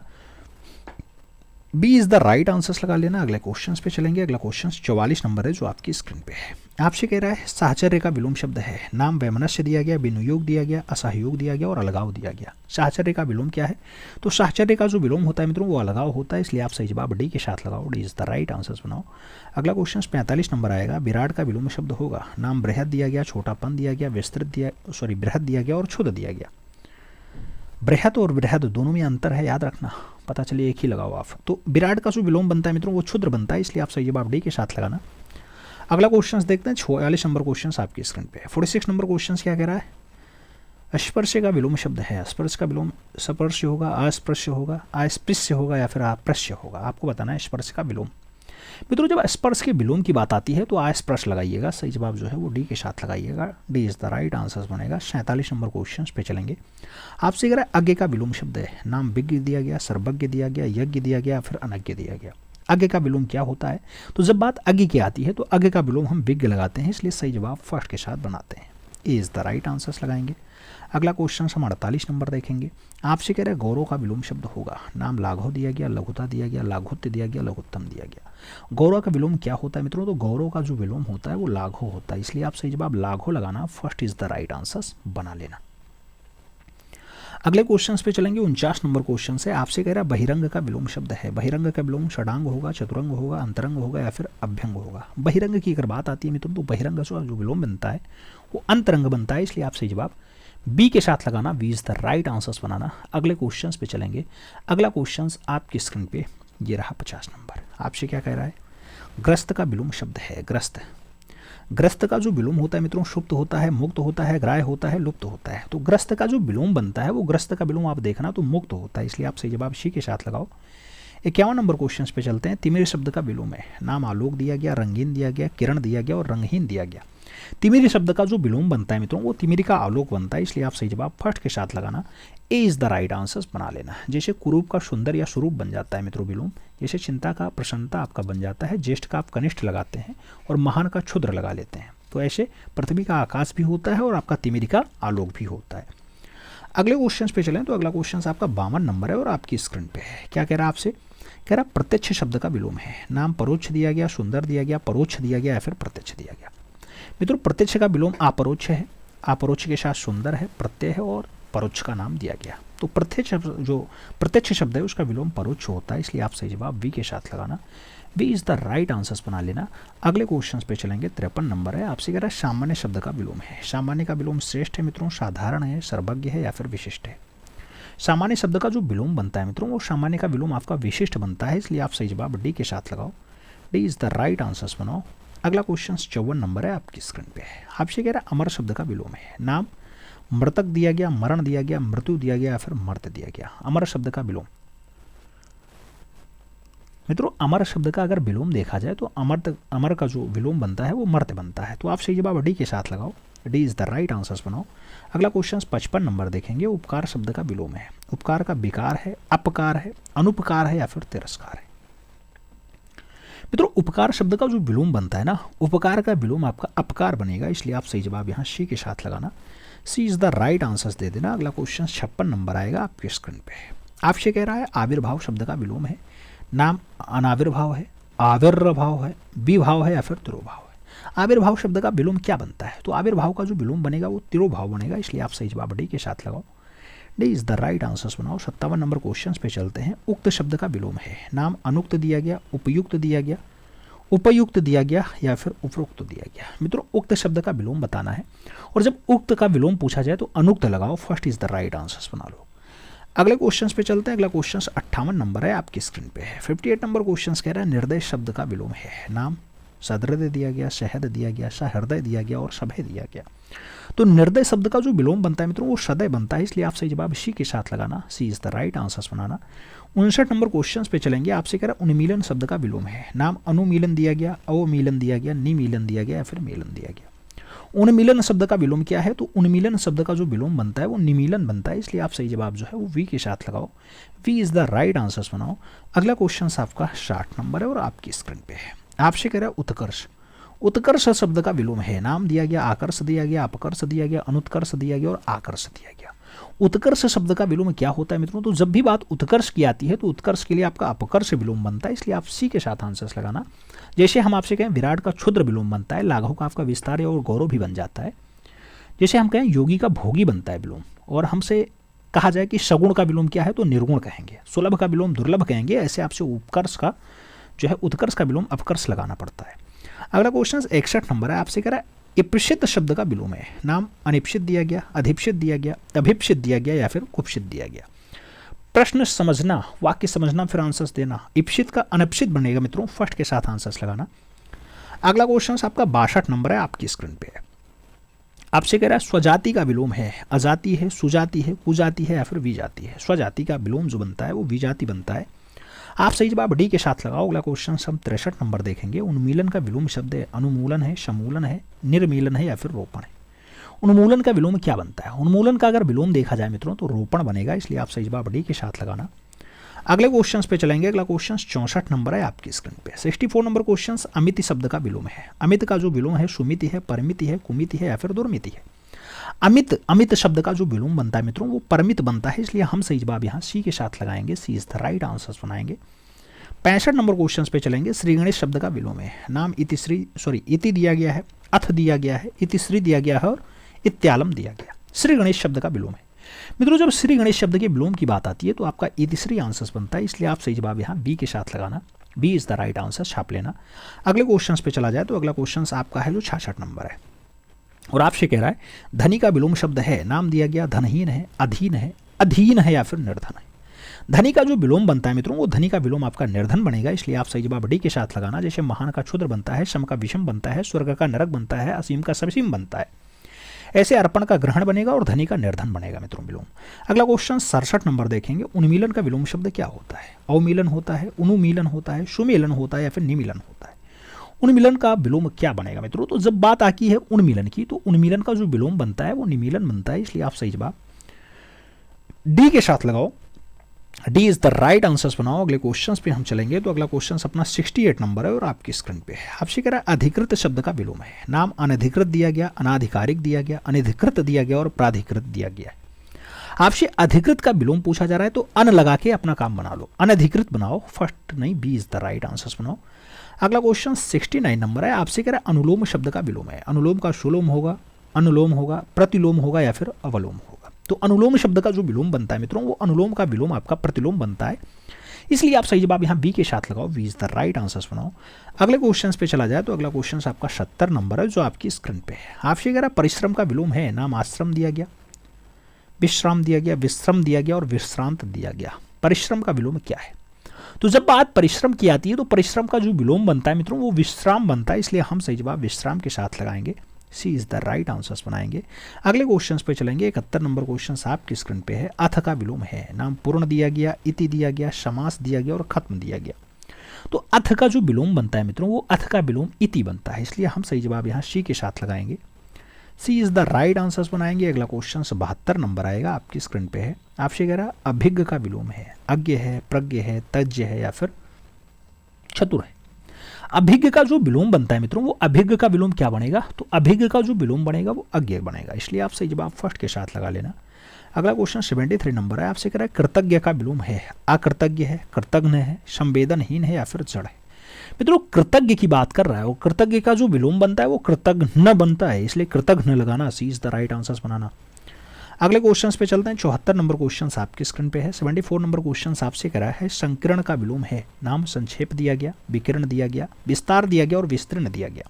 B is the right answers लगा लेना। अगले क्वेश्चन पे चलेंगे। अगला क्वेश्चन 44 नंबर है जो आपकी स्क्रीन पे है। आपसे कह रहा है, साहचर्य का विलोम शब्द है। नाम वैमनस्य दिया गया, विनियोग दिया गया, असहयोग दिया गया और अलगाव दिया गया। साहचर्य का विलोम क्या है, तो साहचर्य का जो विलोम होता है मित्रों वो अलगाव होता है, इसलिए आप सही जवाब डी के साथ लगाओ, D is the right answers बनाओ। अगला क्वेश्चन 45 नंबर आएगा, विराट का विलोम शब्द होगा। नाम बृहद दिया गया, छोटापन दिया गया, बृहद दिया गया और क्षुद्र दिया गया। बृहद और बृहद दोनों में अंतर है, याद रखना, पता चले एक ही लगाओ आप। तो विराट का जो विलोम बनता है मित्रों वो क्षुद्र बनता है, इसलिए आप सही जवाब डी के साथ लगाना। अगला क्वेश्चन देखते हैं 46 नंबर क्वेश्चन आपकी स्क्रीन पे। 46 नंबर क्वेश्चन क्या कह रहा है, स्पर्श का विलोम शब्द है। स्पर्श का विलोम स्पर्श होगा, अस्पृश्य होगा, अस्पृश्य होगा या फिर अप्रश्य होगा। आपको बताना है स्पर्श का विलोम। मित्रों जब स्पर्श के विलोम की बात आती है तो अस्पर्श लगाइएगा, सही जवाब जो है वो डी के साथ लगाइएगा, D is the right answer बनेगा। 47 नंबर क्वेश्चन पे चलेंगे। आपसे कह रहा है, अज्ञ का विलोम शब्द है। नाम विज्ञ दिया गया, सर्वज्ञ दिया गया, यज्ञ दिया गया, फिर अनज्ञ दिया गया। अज्ञ का विलोम क्या होता है, तो जब बात अज्ञ की आती है तो अज्ञ का विलोम हम विज्ञ लगाते हैं, इसलिए सही जवाब फर्स्ट के साथ बनाते हैं, ए इज द राइट आंसर्स लगाएंगे। अगला क्वेश्चन हम 48 नंबर देखेंगे। आपसे कह रहे हैं, गौरव का विलोम शब्द होगा। नाम लाघव दिया गया, लघुता दिया गया, लाघुत्य दिया गया, लघुत्तम दिया गया। गौरव का विलोम क्या होता है मित्रों, तो गौरव का जो विलोम होता है वो लाघव होता है, इसलिए आप सही जवाब लाघव लगाना, first is the right answers बना लेना। अगले क्वेश्चंस पे चलेंगे। 49 नंबर क्वेश्चन से आपसे कह रहा है, बहिरंग का विलोम शब्द है। बहिरंग का विलोम षडांग होगा, चतुरंग होगा, अंतरंग होगा या फिर अभ्यंग होगा। बहिरंग की अगर बात आती है मित्रों तो बहिरंग जो विलोम बनता है वो अंतरंग बनता है, इसलिए आप सही जवाब बी के साथ लगाना, B is the right answers बनाना। अगले क्वेश्चंस पे चलेंगे। अगला क्वेश्चंस आपकी स्क्रीन पे ये रहा 50 नंबर। आपसे क्या कह रहा है, ग्रस्त का विलोम शब्द है। ग्रस्त, ग्रस्त का जो विलोम होता है मित्रों सुप्त होता है, मुक्त होता है, ग्राह्य होता है, लुप्त होता है। तो ग्रस्त का जो विलोम बनता है वो ग्रस्त का विलोम आप देखना तो मुक्त होता है, इसलिए आप सही जवाब सी के साथ लगाओ। 51 नंबर क्वेश्चन पे चलते हैं। तिमिर शब्द का विलोम है। नाम आलोक दिया गया, रंगीन दिया गया, किरण दिया गया और रंगहीन दिया गया। तिमिर शब्द का जो विलोम बनता है मित्रों वो तिमिर का आलोक बनता है, इसलिए आप सही जवाब फर्स्ट के साथ लगाना, A is the right answers बना लेना। जैसे कुरूप का सुंदर या स्वरूप बन जाता है मित्रों विलोम, जैसे चिंता का प्रसन्नता आपका बन जाता है, ज्येष्ठ का आप कनिष्ठ लगाते हैं और महान का क्षुद्र लगा लेते हैं। तो ऐसे पृथ्वी का आकाश भी होता है और आपका तिमिर का आलोक भी होता है। अगले क्वेश्चन पे चलें तो अगला क्वेश्चन आपका 52 नंबर है और आपकी स्क्रीन पे है। क्या कह रहा है आपसे, कह रहा प्रत्यक्ष शब्द का विलोम है। नाम परोक्ष दिया गया, सुंदर दिया गया, परोक्ष दिया गया या फिर प्रत्यक्ष दिया गया। मित्रों प्रत्यक्ष का विलोम अपरोक्ष है, अपरोक्ष के साथ सुंदर है, प्रत्यय है और परोक्ष का नाम दिया गया। तो प्रत्यक्ष शब्द है उसका विलोम परोक्ष होता है, इसलिए आप सही जवाब बी के साथ लगाना, B is the right answers बना लेना। अगले क्वेश्चन पे चलेंगे। 53 नंबर है। आपसे कह रहा है, सामान्य शब्द का विलोम है। सामान्य का विलोम श्रेष्ठ है मित्रों, साधारण है, सर्वज्ञ है या फिर विशिष्ट है। सामान्य शब्द का जो विलोम बनता है मित्रों वो सामान्य का विलोम आपका विशिष्ट बनता है, इसलिए आप सही जवाब डी के साथ लगाओ, D is the right answers बनाओ। अगला क्वेश्चन 54 नंबर है आपकी स्क्रीन पे है। आपसे कह रहा है, अमर शब्द का विलोम है। नाम मृतक दिया गया, मरण दिया गया, मृत्यु दिया गया या फिर मर्त दिया गया। अमर शब्द का विलोम मित्रों, अमर शब्द का अगर विलोम देखा जाए तो अमर का जो विलोम बनता है वो मर्त बनता है, तो आप सही जवाब डी के साथ लगाओ, D is the right answers बनाओ। अगला क्वेश्चन 55 नंबर देखेंगे। उपकार शब्द का विलोम है। उपकार का विकार है, अपकार है, अनुपकार है या फिर तिरस्कार है। मित्रों उपकार शब्द का जो विलोम बनता है ना, उपकार का विलोम आपका अपकार बनेगा, इसलिए आप सही जवाब यहाँ सी के साथ लगाना, सी इज़ द राइट आंसर दे देना। अगला क्वेश्चन 56 नंबर आएगा आपके स्क्रीन पे। आपसे कह रहा है आविर्भाव शब्द का विलोम है, नाम अनाविर्भाव है, आविर्भाव है, विभाव है या फिर तिरोभाव है। आविर्भाव शब्द का विलोम क्या बनता है? तो आविर्भाव का जो विलोम बनेगा वो तिरोभाव बनेगा, इसलिए आप सही जवाब डी के साथ लगाओ। D is the right answer बनाओ। 57 नंबर क्वेश्चन पे चलते हैं। उक्त शब्द का विलोम है, नाम अनुक्त दिया गया, उपयुक्त दिया गया, उपयुक्त दिया गया या फिर उपरोक्त दिया गया। मित्रों उक्त शब्द का विलोम बताना है और जब उक्त का विलोम पूछा जाए तो अनुक्त लगाओ, first is the right answer बना लो। अगले क्वेश्चन पे चलते हैं। अगला क्वेश्चन 58 नंबर है आपकी स्क्रीन पे है। 58 नंबर क्वेश्चन कह रहा है निर्देश शब्द का विलोम है, नाम सदृदय दिया गया, शहद दिया गया, सहृदय दिया गया और सभय दिया गया। तो निर्दय शब्द का जो विलोम बनता है मित्रों वो सदय बनता है, इसलिए आप सही जवाब सी के साथ लगाना, C is the right answer बनाना। 59 नंबर क्वेश्चन पे चलेंगे। आपसे कह रहा है उन्मीलन शब्द का विलोम है, नाम अनुमीलन दिया गया, अवमीलन दिया गया, निमीलन दिया गया या फिर मेलन दिया गया। उन्मीलन शब्द का विलोम क्या है? तो उन्मीलन शब्द का जो विलोम बनता है वो निमीलन बनता है, इसलिए आप सही जवाब जो है वो वी के साथ लगाओ, V is the right answer बनाओ। अगला क्वेश्चन आपका 60 नंबर है और आपकी स्क्रीन पे है। आपसे कह रहा है उत्कर्ष। उत्कर्ष शब्द का विलोम है, नाम दिया गया, आकर्ष दिया गया, अपकर्ष दिया गया, अनुत्कर्ष दिया गया और आकर्ष दिया गया। उत्कर्ष शब्द का विलोम क्या होता है मित्रों? तो जब भी बात उत्कर्ष की आती है तो उत्कर्ष के लिए आपका अपकर्ष विलोम बनता है, इसलिए आप सी के साथ आंसर्स लगाना। जैसे हम आपसे कहें विराट का क्षुद्र विलोम बनता है, लाघव का आपका विस्तार और गौरव भी बन जाता है। जैसे हम कहें योगी का भोगी बनता है विलोम, और हमसे कहा जाए कि सगुण का विलोम क्या है तो निर्गुण कहेंगे, सुलभ का विलोम दुर्लभ कहेंगे। ऐसे आपसे उपकर्ष का जो है उत्कर्ष का विलोम अपकर्ष लगाना पड़ता है। अगला क्वेश्चन 61 नंबर है। आपसे कह रहा है इप्सित शब्द का विलोम है, नाम अनिप्सित दिया गया, अधिप्सित दिया गया, अभिप्सित दिया गया या फिर कुप्सित दिया गया। प्रश्न समझना, वाक्य समझना, फिर आंसर्स देना। इप्सित का अनप्सित बनेगा मित्रों, फर्स्ट के साथ आंसर्स लगाना। अगला क्वेश्चन आपका 62 नंबर है आपकी स्क्रीन पे। आपसे कह रहा है स्वजाति का विलोम है, अजाति है, सुजाति है, कुजाति है या फिर विजाति है। स्वजाति का विलोम जो बनता है वो विजाति बनता है, आप सही जवाब डी के साथ लगाओ। अगला क्वेश्चन हम 63 नंबर देखेंगे। उन्मूलन का विलोम शब्द है, अनुमूलन है, समूलन है, निर्मीलन है या फिर रोपण है। उन्मूलन का विलोम क्या बनता है? उन्मूलन का अगर विलोम देखा जाए मित्रों तो रोपण बनेगा, इसलिए आप सही जवाब डी के साथ लगाना। अगले क्वेश्चन पे चलेंगे। अगला क्वेश्चन 64 नंबर है आपकी स्क्रीन पे। 64 नंबर क्वेश्चन अमिति शब्द का विलोम है, अमित का जो विलोम है सुमिति है, परिमिति है, कुमिति है या फिर दुर्मिति है। अमित शब्द का जो विलोम बनता है मित्रों वो परमित बनता है, इसलिए हम सही जवाब यहाँ सी के साथ लगाएंगे, सी इज द राइट आंसर बनाएंगे। 65 नंबर क्वेश्चन पे चलेंगे। श्री गणेश शब्द का विलोम है, नाम इति दिया गया है, अथ दिया गया है, इतिश्री दिया गया है और इत्यालम दिया गया। श्री गणेश शब्द का विलोम है मित्रों। जब श्री गणेश शब्द के विलोम की बात आती है तो आपका इतिश्री आंसर बनता है, इसलिए आप सही जवाब यहाँ बी के साथ लगाना, B is the right answer, छाप लेना। अगले क्वेश्चन पे चला जाए तो अगला क्वेश्चन आपका है जो 66 नंबर है और आपसे कह रहा है धनी का विलोम शब्द है, नाम दिया गया, धनहीन है, अधीन है या फिर निर्धन है। धनी का जो विलोम बनता है मित्रों वो धनी का विलोम आपका निर्धन बनेगा, इसलिए आप सही जवाब डी के साथ लगाना। जैसे महान का क्षुद्र बनता है, सम का विषम बनता है, स्वर्ग का नरक बनता है, असीम का ससीम बनता है, ऐसे अर्पण का ग्रहण बनेगा और धनी का निर्धन बनेगा मित्रों विलोम। अगला क्वेश्चन 67 नंबर देखेंगे। उन्मीलन का विलोम शब्द क्या होता है? अवमीलन होता है, अनुमीलन होता है, सुमेलन होता है या फिर निमीलन होता है। उन्मीलन का विलोम क्या बनेगा मित्रों? तो जब बात आती है उन्मीलन की तो उन्मीलन का जो विलोम बनता है वो निमीलन बनता है, इसलिए आप सही जवाब डी के साथ लगाओ, D is the right answer बनाओ। अगले क्वेश्चन पे हम चलेंगे तो अगला क्वेश्चन अपना 68 नंबर है और आपकी स्क्रीन पे है। आपसे कह रहा है अधिकृत शब्द का विलोम है, नाम अनधिकृत दिया गया, अनाधिकारिक दिया गया, अनधिकृत दिया गया और प्राधिकृत दिया गया है। आपसे अधिकृत का विलोम पूछा जा रहा है तो अन लगा के अपना काम बना लो, अनधिकृत बनाओ, फर्स्ट नहीं, B is the right answer बनाओ। अगला क्वेश्चन 69 नंबर है। आपसे कह रहा है अनुलोम शब्द का विलोम है, अनुलोम का सुलोम होगा, अनुलोम होगा, प्रतिलोम होगा या फिर अवलोम होगा। तो अनुलोम शब्द का जो विलोम बनता है मित्रों वो अनुलोम का विलोम आपका प्रतिलोम बनता है, इसलिए आप सही जवाब यहाँ बी के साथ लगाओ, V is the right answer बनाओ। अगले क्वेश्चन पे चला जाए तो अगला क्वेश्चन आपका 70 नंबर है जो आपकी स्क्रीन पे है। आपसे कह रहा परिश्रम का विलोम है, नाम आश्रम दिया गया, विश्राम दिया गया, विश्रम दिया गया और विश्रांत दिया गया। परिश्रम का विलोम क्या है? तो जब बात परिश्रम की आती है तो परिश्रम का जो विलोम बनता है मित्रों वो विश्राम बनता है, इसलिए हम सही जवाब विश्राम के साथ लगाएंगे, सी इज द राइट आंसर्स बनाएंगे। अगले क्वेश्चन पे चलेंगे। 71 नंबर क्वेश्चन आपकी स्क्रीन पे है। अथ का विलोम है, नाम पूर्ण दिया गया, इति दिया गया, समास दिया गया और खत्म दिया गया। तो अथ का जो विलोम बनता है मित्रों वो अथ का विलोम इति बनता है, इसलिए हम सही जवाब यहाँ सी के साथ लगाएंगे, सी इज द राइट आंसर्स बनाएंगे। अगला क्वेश्चन 72 नंबर आएगा आपकी स्क्रीन पे है। आपसे कह रहा अभिज्ञ का विलोम है, अज्ञ है, प्रज्ञ है, तज्ञ है या फिर चतुर है। अभिज्ञ का जो विलोम बनता है मित्रों, वो अभिज्ञ का विलोम क्या बनेगा, तो अभिज्ञ का जो विलोम बनेगा वो अज्ञेय बनेगा, इसलिए आप सही जवाब फर्स्ट के साथ लगा लेना। अगला क्वेश्चन 73 नंबर है, आपसे कह रहा है कृतज्ञ का विलोम है, अकृतज्ञ है, कृतघ्न है, संवेदनहीन है या फिर जड़ है। मित्रों कृतज्ञ की बात कर रहा है और कृतज्ञ का जो विलोम बनता है वो कृतघ्न बनता है, इसलिए कृतघ्न लगाना, C is the right answer बनाना। अगले क्वेश्चंस पे चलते हैं। 74 नंबर क्वेश्चन आपकी स्क्रीन पे है। 74 नंबर क्वेश्चन आपसे करा है संकीर्ण का विलोम है, नाम संक्षेप दिया गया, विकीर्ण दिया गया, विस्तार दिया गया और विस्तृण दिया गया।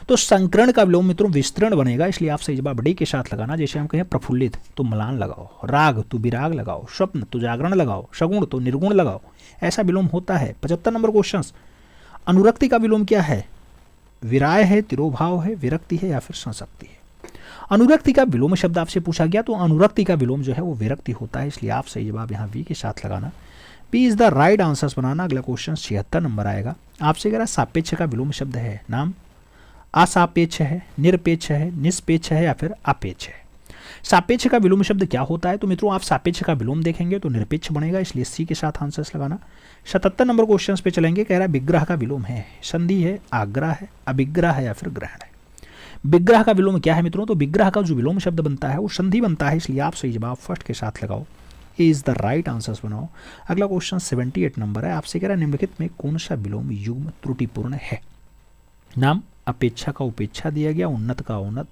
तो संकीर्ण का विलोम मित्रों विस्तृण बनेगा, इसलिए आप सही जवाब डी के साथ लगाना। जैसे हम कहें प्रफुल्लित तो मलान लगाओ, राग तो विराग लगाओ, स्वप्न तो जागरण लगाओ, सगुण तो निर्गुण लगाओ, ऐसा विलोम होता है। 75 नंबर क्वेश्चन अनुरक्ति का विलोम क्या है, विराय है, तिरोभाव है, विरक्ति है या फिर संसक्ति है। अनुरक्ति का विलोम शब्द आपसे पूछा गया तो अनुरक्ति का विलोम जो है वो विरक्ति होता है, इसलिए आप सही जवाब यहाँ वी के साथ लगाना। P is the right answer बनाना। अगला क्वेश्चन 76 नंबर आएगा, आपसे कह रहा है सापेक्ष का विलोम शब्द है, नाम असापेक्ष है, निरपेक्ष है, निष्पेक्ष है या फिर अपेक्ष है। सापेक्ष का विलोम शब्द क्या होता है, तो मित्रों आप सापेक्ष का विलोम देखेंगे तो निरपेक्ष बनेगा, इसलिए सी के साथ आंसर्स लगाना। 77 नंबर क्वेश्चन पे चलेंगे, कह रहा है विग्रह का विलोम है, संधि है, आग्रह है, अभिग्रह है या फिर ग्रहण है। विग्रह का विलोम क्या है मित्रों, तो विग्रह का जो विलोम शब्द बनता है वो संधि बनता है, इसलिए आप सही जवाब फर्स्ट के साथ लगाओ, ए इज द राइट आंसर बनाओ। अगला क्वेश्चन 78 नंबर है, आपसे कह रहा है निम्नलिखित में कौन सा विलोम युग्म त्रुटिपूर्ण है। नाम अपेक्षा का उपेक्षा दिया गया, उन्नत का औन्नत,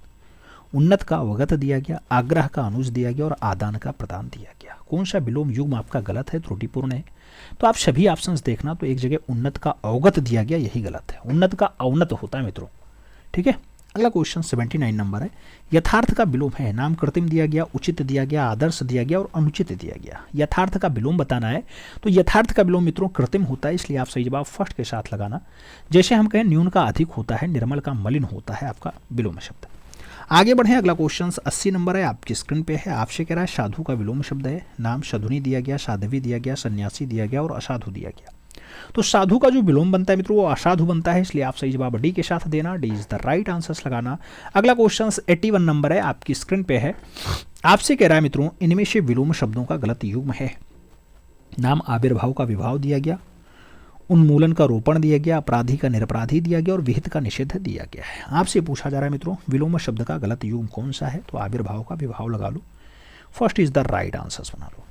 उन्नत का अवगत दिया गया, आग्रह का अनुज दिया गया और आदान का प्रदान दिया गया। कौन सा विलोम युग्म आपका गलत है, त्रुटिपूर्ण है, तो आप सभी ऑप्शंस देखना। तो एक जगह उन्नत का अवगत दिया गया, यही गलत है, उन्नत का औन्नत होता है मित्रों, ठीक है। अगला क्वेश्चन 79 नंबर है, यथार्थ का विलोम है, नाम कृत्रिम दिया गया, उचित दिया गया, आदर्श दिया गया और अनुचित दिया गया। यथार्थ का विलोम बताना है तो यथार्थ का विलोम मित्रों कृत्रिम होता है, इसलिए आप सही जवाब फर्स्ट के साथ लगाना। जैसे हम कहें न्यून का अधिक होता है, निर्मल का मलिन होता है आपका विलोम शब्द। आगे बढ़े, अगला क्वेश्चन 80 नंबर है, आपकी स्क्रीन पे है। आपसे कह रहा है साधु का विलोम शब्द है, नाम साधुनी दिया गया, साध्वी दिया गया, सन्यासी दिया गया और असाधु दिया गया। तो साधु का जो विलोम बनता है मित्रों वो असाधु बनता है, इसलिए आप सही जवाब डी के साथ देना, D is the right answer लगाना। अगला क्वेश्चन 81 नंबर है, आपकी स्क्रीन पे है। आपसे कह रहा है मित्रों इनमें से विलोम शब्दों का गलत युग्म है, नाम आविर्भाव का विभाव दिया गया, उन्मूलन का रोपण दिया गया, अपराधी का निरपराधी दिया गया और विहित का निषेध दिया गया है। आपसे पूछा जा रहा है मित्रों विलोम शब्द का गलत युग्म कौन सा है, तो आविर्भाव का विभाव लगा लो, first is the right answer बना लो।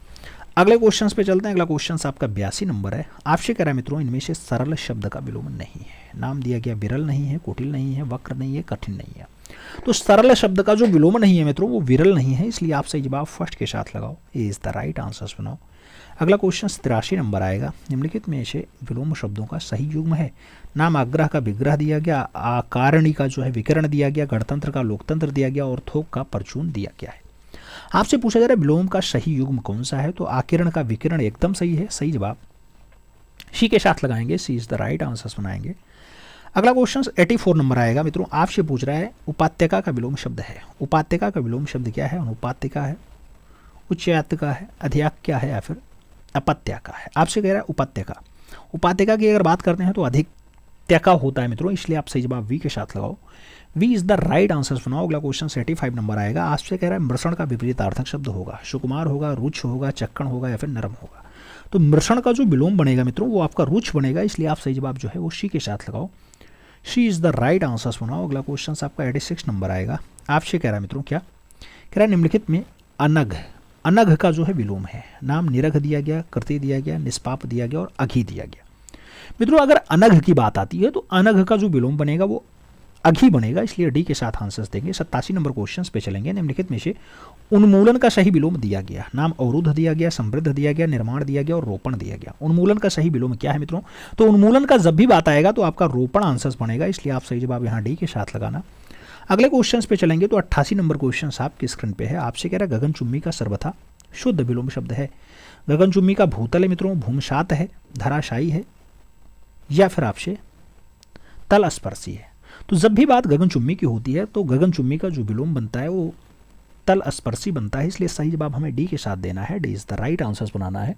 अगले क्वेश्चन पे चलते हैं। अगला क्वेश्चन आपका 82 नंबर है, आपसे कह रहा है मित्रों इनमें से सरल शब्द का विलोम नहीं है, नाम दिया गया विरल नहीं है, कुटिल नहीं है, वक्र नहीं है, कठिन नहीं है। तो सरल शब्द का जो विलोम नहीं है मित्रों वो विरल नहीं है, इसलिए आप सही जवाब फर्स्ट के साथ लगाओ, ए इज द राइट आंसर बनाओ। अगला क्वेश्चन 83 नंबर आएगा, निम्नलिखित में से विलोम शब्दों का सही युग्म है, नाम आग्रह का विग्रह दिया गया, आकारणी का जो है विकरण दिया गया, गणतंत्र का लोकतंत्र दिया गया और थोक का परचून दिया गया है। आपसे पूछा जा रहा है विलोम का सही युग्म कौन सा है, तो आकिरण का विकिरण एकदम सही है, सही जवाब सी के साथ लगाएंगे, सी इज द राइट आंसर बनाएंगे। अगला क्वेश्चन 84 नंबर आएगा मित्रों, आपसे पूछ रहा है उपात्यका का विलोम शब्द है। उपात्यका का विलोम शब्द क्या है, अनुपात्यका है, उच्चात्यका है, अधियाक्या है या फिर अपत्यका है। आपसे कह रहा है उपात्यका। उपात्यका की अगर बात करते हैं तो अधिकत्यका होता है मित्रों, इसलिए आप सही जवाब वी के साथ लगाओ, V is the right answer बनाओ। अगला क्वेश्चन 85 नंबर आएगा, आपसे कह रहा है मृषण का विपरीतार्थक शब्द होगा, सुकुमार होगा, रुक्ष होगा, चक्कण होगा या फिर नरम होगा। तो मृषण का जो विलोम बनेगा मित्रों वो आपका रुक्ष बनेगा, इसलिए आप सही जवाब जो है वो सी के साथ लगाओ, सी इज द राइट आंसर बनाओ। अगला क्वेश्चन आपका 86 नंबर आएगा, आपसे कह रहा है मित्रों क्या कह रहा है, निम्नलिखित में अनघ, अनघ का जो है विलोम है, नाम निरघ दिया गया, कृति दिया गया, निष्पाप दिया गया और अघी दिया गया। मित्रों अगर अनघ की बात आती है तो अनघ का जो विलोम बनेगा वो अघी बनेगा, इसलिए डी के साथ आंसर्स देंगे। 87 नंबर क्वेश्चन पे चलेंगे, निम्नलिखित में से उन्मूलन का सही विलोम दिया गया, नाम अवरुद्ध दिया गया, समृद्ध दिया गया, निर्माण दिया गया और रोपण दिया गया। उन्मूलन का सही विलोम क्या है मित्रों, तो उन्मूलन का जब भी बात आएगा तो आपका रोपण आंसर्स बनेगा, इसलिए आप सही जवाब यहाँ डी के साथ लगाना। अगले क्वेश्चन पे चलेंगे तो 88 नंबर क्वेश्चन आपकी स्क्रीन पे है, आपसे कह रहा है गगनचुम्बी का सर्वथा शुद्ध विलोम शब्द है। गगनचुम्बी का भूतल है मित्रों, भूमशात है, धराशायी है या फिर आपसे तल स्पर्शी है। तो जब भी बात गगनचुम्बी की होती है तो गगनचुम्बी का जो विलोम बनता है वो तल स्पर्शी बनता है, इसलिए सही जवाब हमें डी के साथ देना है, D is the right answer बनाना है।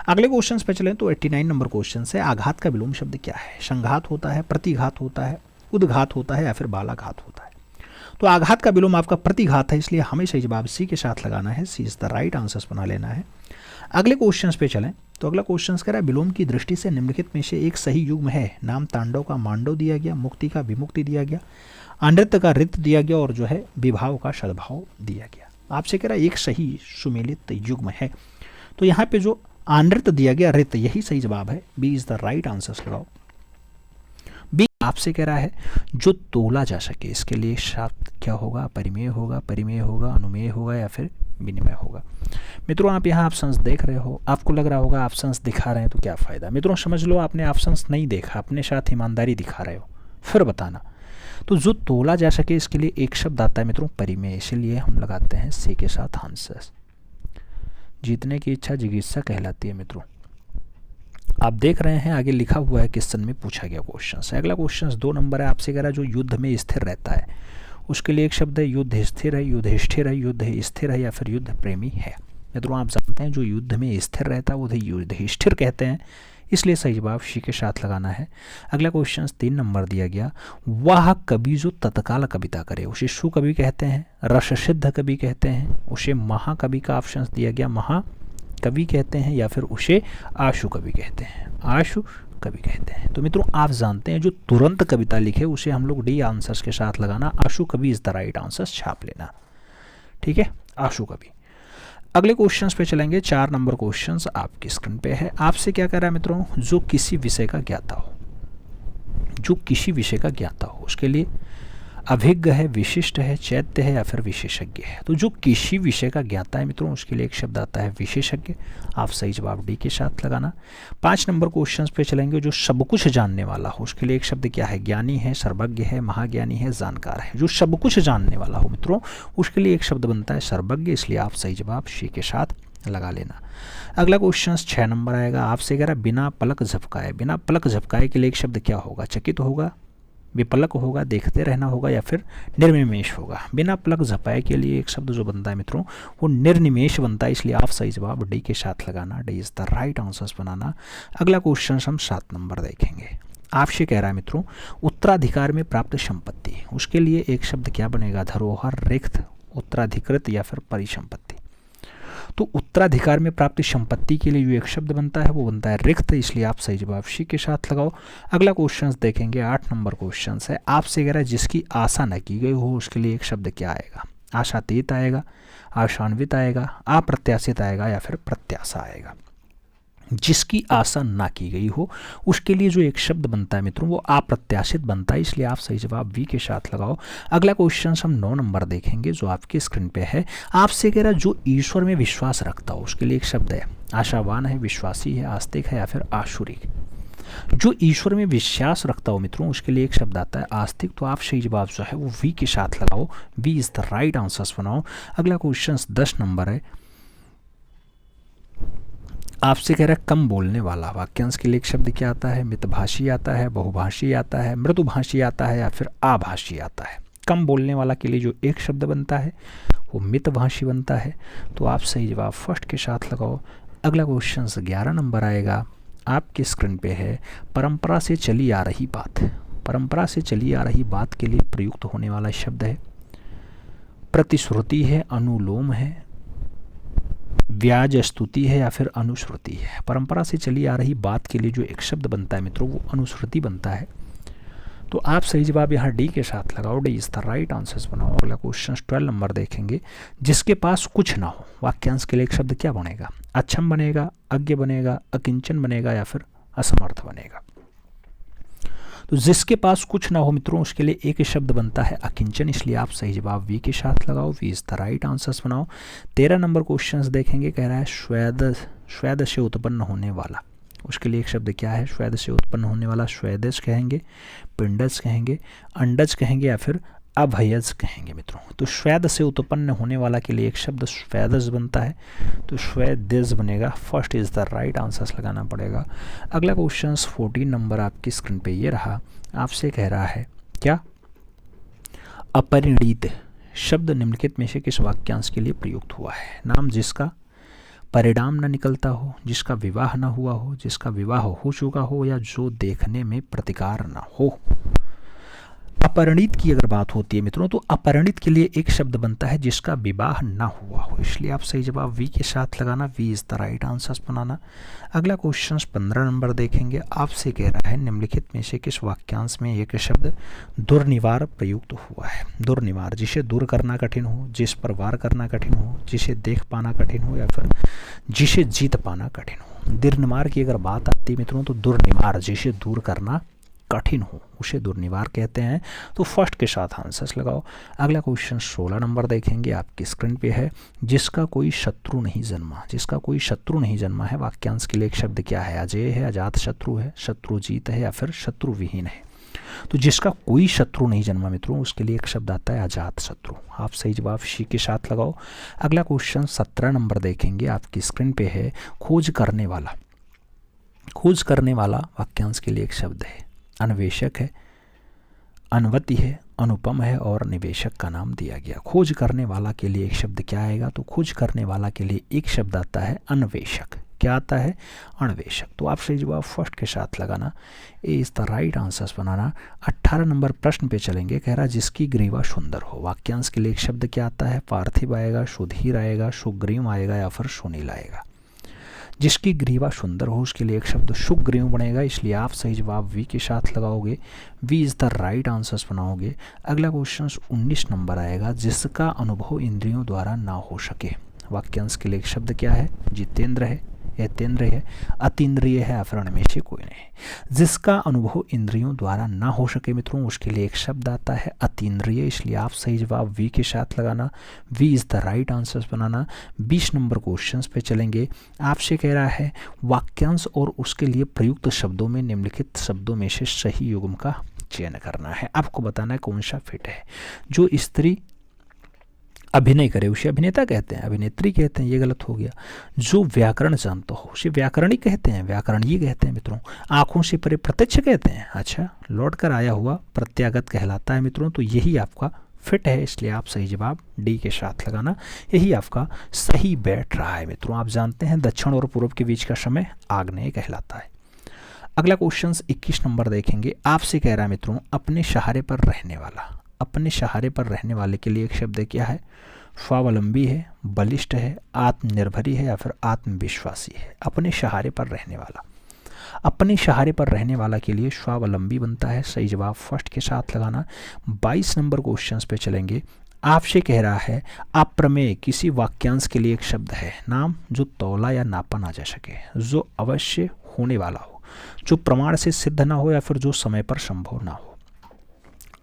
अगले क्वेश्चन पे चलें तो 89 नंबर क्वेश्चन है, आघात का विलोम शब्द क्या है, संघात होता है, प्रतिघात होता है, उद्घात होता है या फिर बालाघात होता है। तो आघात का विलोम आपका प्रतिघात है, इसलिए हमें सही जवाब सी के साथ लगाना है, सी इज द राइट आंसर बना लेना है। अगले क्वेश्चंस पे चलें तो अगला क्वेश्चन कह रहा है विलोम की दृष्टि से निम्नलिखित में से एक सही युग्म है। नाम तांडव का मांडव दिया गया, मुक्ति का विमुक्ति दिया गया, अनृत का रित दिया गया और जो है विभाव का सद्भाव दिया गया। आपसे कह रहा है एक सही सुमेलित युग्म है, तो यहाँ पे जो अनृत दिया गया, रित, यही सही जवाब है। B is the right answer लगाओ। बी आपसे कह रहा है जो तोला जा सके, इसके लिए शब्द क्या होगा? परिमेय होगा, परिमेय होगा, अनुमेय होगा या फिर विनिमय होगा। मित्रों आप यहाँ ऑप्शंस देख रहे हो, आपको लग रहा होगा ऑप्शंस दिखा रहे हैं तो क्या फ़ायदा। मित्रों समझ लो आपने ऑप्शंस नहीं देखा, अपने साथ ईमानदारी दिखा रहे हो, फिर बताना। तो जो तोला जा सके इसके लिए एक शब्द आता है मित्रों परिमेय, इसीलिए हम लगाते हैं सी के साथ आंसर। जीतने की इच्छा जिज्ञासा कहलाती है मित्रों। आप देख रहे हैं आगे लिखा हुआ है क्वेश्चन में पूछा गया क्वेश्चन। अगला क्वेश्चन 2 नंबर है, आपसे कह रहा है जो युद्ध में स्थिर रहता है, उसके लिए एक शब्द है युद्ध स्थिर है, युद्ध स्थिर है या फिर युद्ध प्रेमी है। मित्रों आप जानते हैं जो युद्ध में स्थिर रहता है वो युद्ध स्थिर कहते हैं, इसलिए सही जवाब शी के साथ लगाना है। अगला क्वेश्चन 3 नंबर दिया गया, वह कवि जो तत्काल कविता करे उसे सुकवि कहते हैं, रससिद्ध कवि कहते हैं, उसे महाकवि का ऑप्शन दिया गया, महाकवि कहते हैं या फिर उसे आशु कवि कहते हैं, आशु कवि कहते हैं। तो मित्रों आप जानते हैं जो तुरंत कविता लिखे उसे हम लोग डी आंसर्स के साथ लगाना, आशु कवि इज द राइट आंसर छाप लेना, ठीक है, आशु कवि। अगले क्वेश्चंस पे चलेंगे। 4 नंबर क्वेश्चंस आपकी स्क्रीन पे है। आपसे क्या कह रहा है मित्रों, जो किसी विषय का ज्ञाता हो, जो किसी विषय का ज्ञाता हो उसके लिए अभिज्ञ है, विशिष्ट है, चैत्य है या फिर विशेषज्ञ है। तो जो किसी विषय का ज्ञाता है मित्रों उसके लिए एक शब्द आता है विशेषज्ञ। आप सही जवाब डी के साथ लगाना। 5 नंबर क्वेश्चन पे चलेंगे। जो सब कुछ जानने वाला हो उसके लिए एक शब्द क्या है? ज्ञानी है, सर्वज्ञ है, महाज्ञानी है, जानकार है। जो सब कुछ जानने वाला हो मित्रों उसके लिए एक शब्द बनता है सर्वज्ञ, इसलिए आप सही जवाब सी के साथ लगा लेना। अगला क्वेश्चन 6 नंबर आएगा। आपसे कह रहा बिना पलक झपकाए, बिना पलक झपकाए के लिए एक शब्द क्या होगा? चकित होगा, विपलक होगा, देखते रहना होगा या फिर निर्निमेष होगा। बिना पलक झपाए के लिए एक शब्द जो बनता है मित्रों वो निर्निमेष बनता है, इसलिए आप सही जवाब डी के साथ लगाना, D is the right answers बनाना। अगला क्वेश्चन हम 7 नंबर देखेंगे। आपसे कह रहा है मित्रों उत्तराधिकार में प्राप्त संपत्ति, उसके लिए एक शब्द क्या बनेगा? धरोहर, रिक्त, उत्तराधिकृत या फिर परिसंपत्ति। तो उत्तराधिकार में प्राप्त संपत्ति के लिए जो एक शब्द बनता है वो बनता है रिक्त, इसलिए आप सही जवाब सी के साथ लगाओ। अगला क्वेश्चन देखेंगे 8 नंबर क्वेश्चन है। आपसे कह रहा है जिसकी आशा न की गई हो उसके लिए एक शब्द क्या आएगा? आशातीत आएगा, आशान्वित आएगा, अप्रत्याशित आएगा या फिर प्रत्याशा आएगा। जिसकी आशा ना की गई हो उसके लिए जो एक शब्द बनता है मित्रों वो अप्रत्याशित बनता है, इसलिए आप सही जवाब वी के साथ लगाओ। अगला क्वेश्चन हम 9 नंबर देखेंगे जो आपके स्क्रीन पे है। आपसे कह रहा जो ईश्वर में विश्वास रखता हो उसके लिए एक शब्द है आशावान है, विश्वासी है, आस्तिक है या फिर आशुरिक। जो ईश्वर में विश्वास रखता हो मित्रों उसके लिए एक शब्द आता है आस्तिक, तो आप सही जवाब जो है वो वी के साथ लगाओ, V is the right answers बनाओ। अगला क्वेश्चन 10 नंबर है। आपसे कह रहा है कम बोलने वाला वाक्यांश के लिए एक शब्द क्या आता है? मितभाषी आता है, बहुभाषी आता है, मृदुभाषी आता है या फिर आभाषी आता है। कम बोलने वाला के लिए जो एक शब्द बनता है वो मितभाषी बनता है, तो आप सही जवाब फर्स्ट के साथ लगाओ। अगला क्वेश्चन 11 नंबर आएगा, आपके स्क्रीन पे है। परंपरा से चली आ रही बात, परंपरा से चली आ रही बात के लिए प्रयुक्त होने वाला शब्द है प्रतिश्रुति है, अनुलोम है, व्याज स्तुति है या फिर अनुश्रुति है। परंपरा से चली आ रही बात के लिए जो एक शब्द बनता है मित्रों वो अनुश्रुति बनता है, तो आप सही जवाब यहाँ डी के साथ लगाओ, D is the right answers बनाओ। अगला क्वेश्चन 12 नंबर देखेंगे। जिसके पास कुछ ना हो वाक्यांश के लिए एक शब्द क्या बनेगा? अक्षम बनेगा, अज्ञ बनेगा, अकिंचन बनेगा या फिर असमर्थ बनेगा। तो जिसके पास कुछ ना हो मित्रों उसके लिए एक शब्द बनता है अकिंचन, इसलिए आप सही जवाब वी के साथ लगाओ, V is the right answers बनाओ। 13 नंबर क्वेश्चंस देखेंगे। कह रहा है स्वेद से उत्पन्न होने वाला, उसके लिए एक शब्द क्या है? स्वेद से उत्पन्न होने वाला स्वेदज कहेंगे, पिंडज कहेंगे, अंडज कहेंगे या फिर अभयज कहेंगे मित्रों। तो स्वेद से उत्पन्न होने वाला के लिए एक शब्द स्वेदज बनता है, तो स्वेदज बनेगा, first is the right answers लगाना पड़ेगा। अगला क्वेश्चन 14 नंबर आपकी स्क्रीन पे ये रहा। आपसे कह रहा है क्या? अपरिणीत शब्द निम्नलिखित में से किस वाक्यांश के लिए प्रयुक्त हुआ है? नाम जिसका परिणाम न निकलता हो, जिसका विवाह न हुआ हो, जिसका विवाह हो चुका हो या जो देखने में प्रतिकार न हो। अपरिणित की अगर बात होती है मित्रों, तो अपरिणित के लिए एक शब्द बनता है जिसका विवाह ना हुआ हो, इसलिए आप सही जवाब वी के साथ लगाना, V is the right answer बनाना। अगला क्वेश्चन 15 नंबर देखेंगे, आपसे कह रहा है निम्नलिखित में से किस वाक्यांश में एक शब्द दुर्निवार प्रयुक्त हुआ है। दुर्निवार, जिसे दूर करना कठिन हो, जिस पर वार करना कठिन हो, जिसे देख पाना कठिन हो, या फिर जिसे जीत पाना कठिन हो। दुर्निवार की अगर बात आती है मित्रों, तो दुर्निवार जिसे दूर करना कठिन हो उसे दुर्निवार कहते हैं। तो फर्स्ट के साथ आंसर्स लगाओ। अगला क्वेश्चन 16 नंबर देखेंगे, आपकी स्क्रीन पे है, जिसका कोई शत्रु नहीं जन्मा। जिसका कोई शत्रु नहीं जन्मा है, वाक्यांश के लिए एक शब्द क्या है? अजय है, अजात शत्रु है, शत्रुजीत है, या फिर शत्रुविहीन है। तो जिसका कोई शत्रु नहीं जन्मा मित्रों, उसके लिए एक शब्द आता है अजात शत्रु। आप सही जवाब शी के साथ लगाओ। अगला क्वेश्चन 17 नंबर देखेंगे, आपकी स्क्रीन पे है, खोज करने वाला। खोज करने वाला वाक्यांश के लिए एक शब्द है, अन्वेषक है, अनवति है, अनुपम है, और निवेशक का नाम दिया गया। खोज करने वाला के लिए एक शब्द क्या आएगा? तो खोज करने वाला के लिए एक शब्द आता है अन्वेषक। क्या आता है? अन्वेषक। तो आप सही जवाब फर्स्ट के साथ लगाना, A is the right answers बनाना। 18 नंबर प्रश्न पे चलेंगे, कह रहा जिसकी ग्रीवा सुंदर हो। वाक्यांश के लिए एक शब्द क्या आता है? पार्थिव आएगा, सुधीर आएगा, सुग्रीव आएगा, या फिर सुनील आएगा। जिसकी ग्रीवा सुंदर हो उसके लिए एक शब्द सुग्रीव बनेगा, इसलिए आप सही जवाब वी के साथ लगाओगे, V is the right answers बनाओगे। अगला क्वेश्चन 19 नंबर आएगा, जिसका अनुभव इंद्रियों द्वारा ना हो सके। वाक्यांश के लिए एक शब्द क्या है? जितेंद्र है, यतेंद्र है, अतीन्द्रिय है, या फिर में से कोई नहीं। जिसका अनुभव इंद्रियों द्वारा ना हो सके मित्रों, उसके लिए एक शब्द आता है अतीन्द्रिय, इसलिए आप सही जवाब वी के साथ लगाना, V is the right answers बनाना। 20 नंबर क्वेश्चंस पे चलेंगे, आपसे कह रहा है वाक्यांश और उसके लिए प्रयुक्त शब्दों में निम्नलिखित शब्दों में से सही युग्म का चयन करना है। आपको बताना है कौन सा फिट है। जो स्त्री अभिनय करे उसे अभिनेता कहते हैं, अभिनेत्री कहते हैं, ये गलत हो गया। जो व्याकरण जानता हो उसे व्याकरणी कहते हैं, व्याकरणीय कहते हैं मित्रों। आंखों से परे प्रत्यक्ष कहते हैं, अच्छा लौट कर आया हुआ प्रत्यागत कहलाता है मित्रों। तो यही आपका फिट है, इसलिए आप सही जवाब डी के साथ लगाना, यही आपका सही बैठ रहा है मित्रों। आप जानते हैं दक्षिण और पूर्व के बीच का समय आग्नेय कहलाता है। अगला क्वेश्चन 21 नंबर देखेंगे, आपसे कह रहा है मित्रों अपने सहारे पर रहने वाला। अपने सहारे पर रहने वाले के लिए एक शब्द क्या है? स्वावलंबी है, बलिष्ठ है, आत्मनिर्भरी है, या फिर आत्मविश्वासी है। अपने सहारे पर रहने वाला, अपने सहारे पर रहने वाला के लिए स्वावलंबी बनता है, सही जवाब फर्स्ट के साथ लगाना। 22 नंबर क्वेश्चन पे चलेंगे, आपसे कह रहा है अप्रमेय किसी वाक्यांश के लिए एक शब्द है, नाम जो तौला या नापा ना जा सके, जो अवश्य होने वाला हो, जो प्रमाण से सिद्ध ना हो, या फिर जो समय पर संभव ना हो।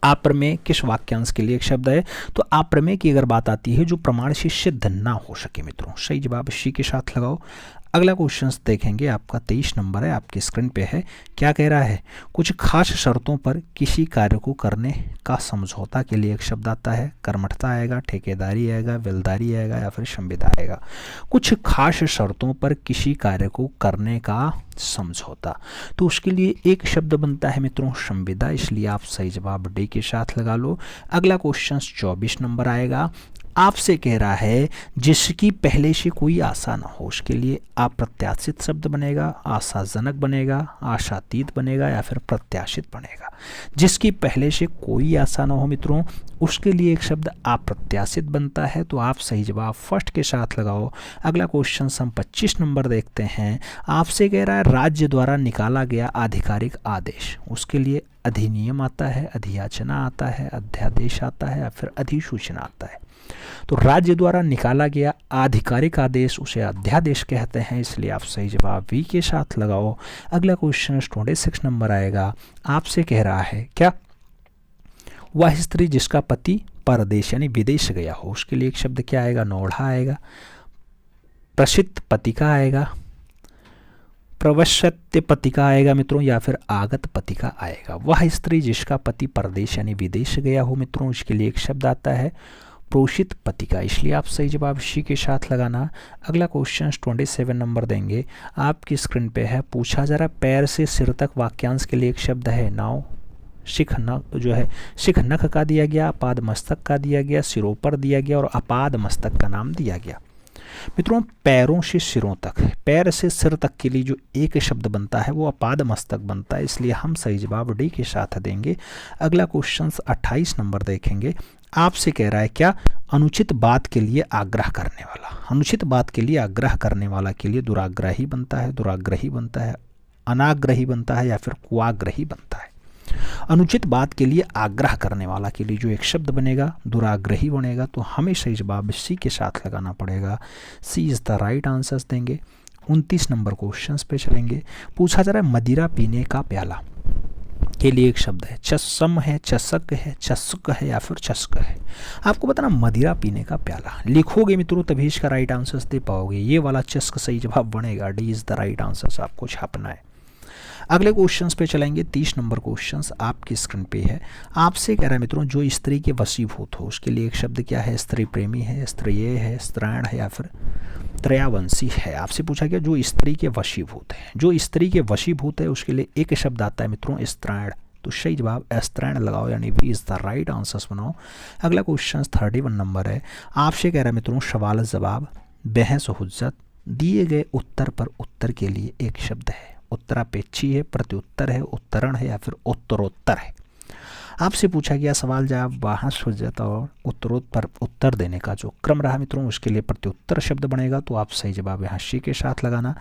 अप्रमेय किस वाक्यांश के लिए एक शब्द है? तो अप्रमेय की अगर बात आती है जो प्रमाण से सिद्ध ना हो सके मित्रों, सही जवाब सी के साथ लगाओ। अगला क्वेश्चन देखेंगे, आपका 23 नंबर है, आपकी स्क्रीन पे है। क्या कह रहा है? कुछ खास शर्तों पर किसी कार्य को करने का समझौता के लिए एक शब्द आता है, कर्मठता आएगा, ठेकेदारी आएगा, बेलदारी आएगा, या फिर संविदा आएगा। कुछ खास शर्तों पर किसी कार्य को करने का समझौता, तो उसके लिए एक शब्द बनता है मित्रों संविदा, इसलिए आप सही जवाब डी के साथ लगा लो। अगला क्वेश्चन 24 नंबर आएगा, आपसे कह रहा है जिसकी पहले से कोई आशा ना हो, उसके लिए अप्रत्याशित शब्द बनेगा, आशाजनक बनेगा, आशातीत बनेगा, या फिर प्रत्याशित बनेगा। जिसकी पहले से कोई आशा ना हो मित्रों, उसके लिए एक शब्द अप्रत्याशित बनता है, तो आप सही जवाब फर्स्ट के साथ लगाओ। अगला क्वेश्चन हम 25 नंबर देखते हैं, आपसे कह रहा है राज्य द्वारा निकाला गया आधिकारिक आदेश, उसके लिए अधिनियम आता है, अधियाचना आता है, अध्यादेश आता है, या फिर अधिसूचना आता है। तो राज्य द्वारा निकाला गया आधिकारिक आदेश उसे अध्यादेश कहते हैं, इसलिए आप सही जवाब वी के साथ लगाओ। अगला क्वेश्चन 26 नंबर आएगा, आपसे कह रहा है क्या? वह स्त्री जिसका पति परदेश यानी विदेश गया हो, उसके लिए एक शब्द क्या आएगा? नौढ़ा आएगा, प्रसिद्ध पतिका आएगा, प्रवश्यत्य पतिका आएगा मित्रों, या फिर आगत पतिका आएगा। वह स्त्री जिसका पति परदेश यानी विदेश गया हो मित्रों, उसके लिए एक शब्द आता है प्रोषित पतिका, इसलिए आप सही जवाब सी के साथ लगाना। अगला क्वेश्चन 27 नंबर देंगे, आपकी स्क्रीन पे है। पूछा जा रहा पैर से सिर तक वाक्यांश के लिए एक शब्द है नाव, शिख नख जो है शिख नख का दिया गया, अपाद मस्तक का दिया गया, सिरों पर दिया गया, और अपाद मस्तक का नाम दिया गया। मित्रों पैरों से सिरों तक, पैर से सिर तक के लिए जो एक शब्द बनता है वो अपाद मस्तक बनता है, इसलिए हम सही जवाब डी के साथ देंगे। अगला क्वेश्चन 28 नंबर देखेंगे। आपसे कह रहा है क्या, अनुचित बात के लिए आग्रह करने वाला, अनुचित बात के लिए आग्रह करने वाला के लिए दुराग्रही बनता है, दुराग्रही बनता है, अनाग्रही बनता है या फिर कुआग्रही बनता है। अनुचित बात के लिए आग्रह करने वाला के लिए जो एक शब्द बनेगा दुराग्रही बनेगा, तो हमें सही जवाब सी के साथ लगाना पड़ेगा। सी इज़ द राइट आंसर्स देंगे। 29 नंबर क्वेश्चन पे चलेंगे। पूछा जा रहा है मदिरा पीने का प्याला के लिए एक शब्द है, चस्सम है, चसक है, चस्क है या फिर चस्क है। आपको बताना मदिरा पीने का प्याला लिखोगे मित्रों तभी इसका राइट आंसर्स दे पाओगे। ये वाला चस्क सही जवाब बनेगा, D is the right answers आपको छापना है। अगले क्वेश्चंस पे चलेंगे। 30 नंबर क्वेश्चंस आपकी स्क्रीन पे है। आपसे कह रहा है मित्रों जो स्त्री के वशीभूत हो उसके लिए एक शब्द क्या है, स्त्री प्रेमी है, स्त्रीय है, स्त्रैण है या फिर त्रयावंशी है। आपसे पूछा गया जो स्त्री के वशीभूत है, जो स्त्री के वशीभूत है उसके लिए एक शब्द आता है मित्रों स्त्रैण, तो सही जवाब स्त्रैण लगाओ यानी V is the right answers बनाओ। अगला क्वेश्चन 31 नंबर है। आपसे कह रहा है मित्रों सवाल जवाब बहस हुज्जत दिए गए उत्तर पर उत्तर के लिए एक शब्द है, उत्तरापेक्षी है, प्रत्युत्तर है, उत्तरण है या फिर उत्तरोत्तर है। आपसे पूछा गया सवाल जवाब बहस हुज्जत और उत्तरोत्तर उत्तर देने का जो क्रम रहा मित्रों उसके लिए प्रत्युत्तर शब्द बनेगा, तो आप सही जवाब यहाँ सी के साथ लगाना।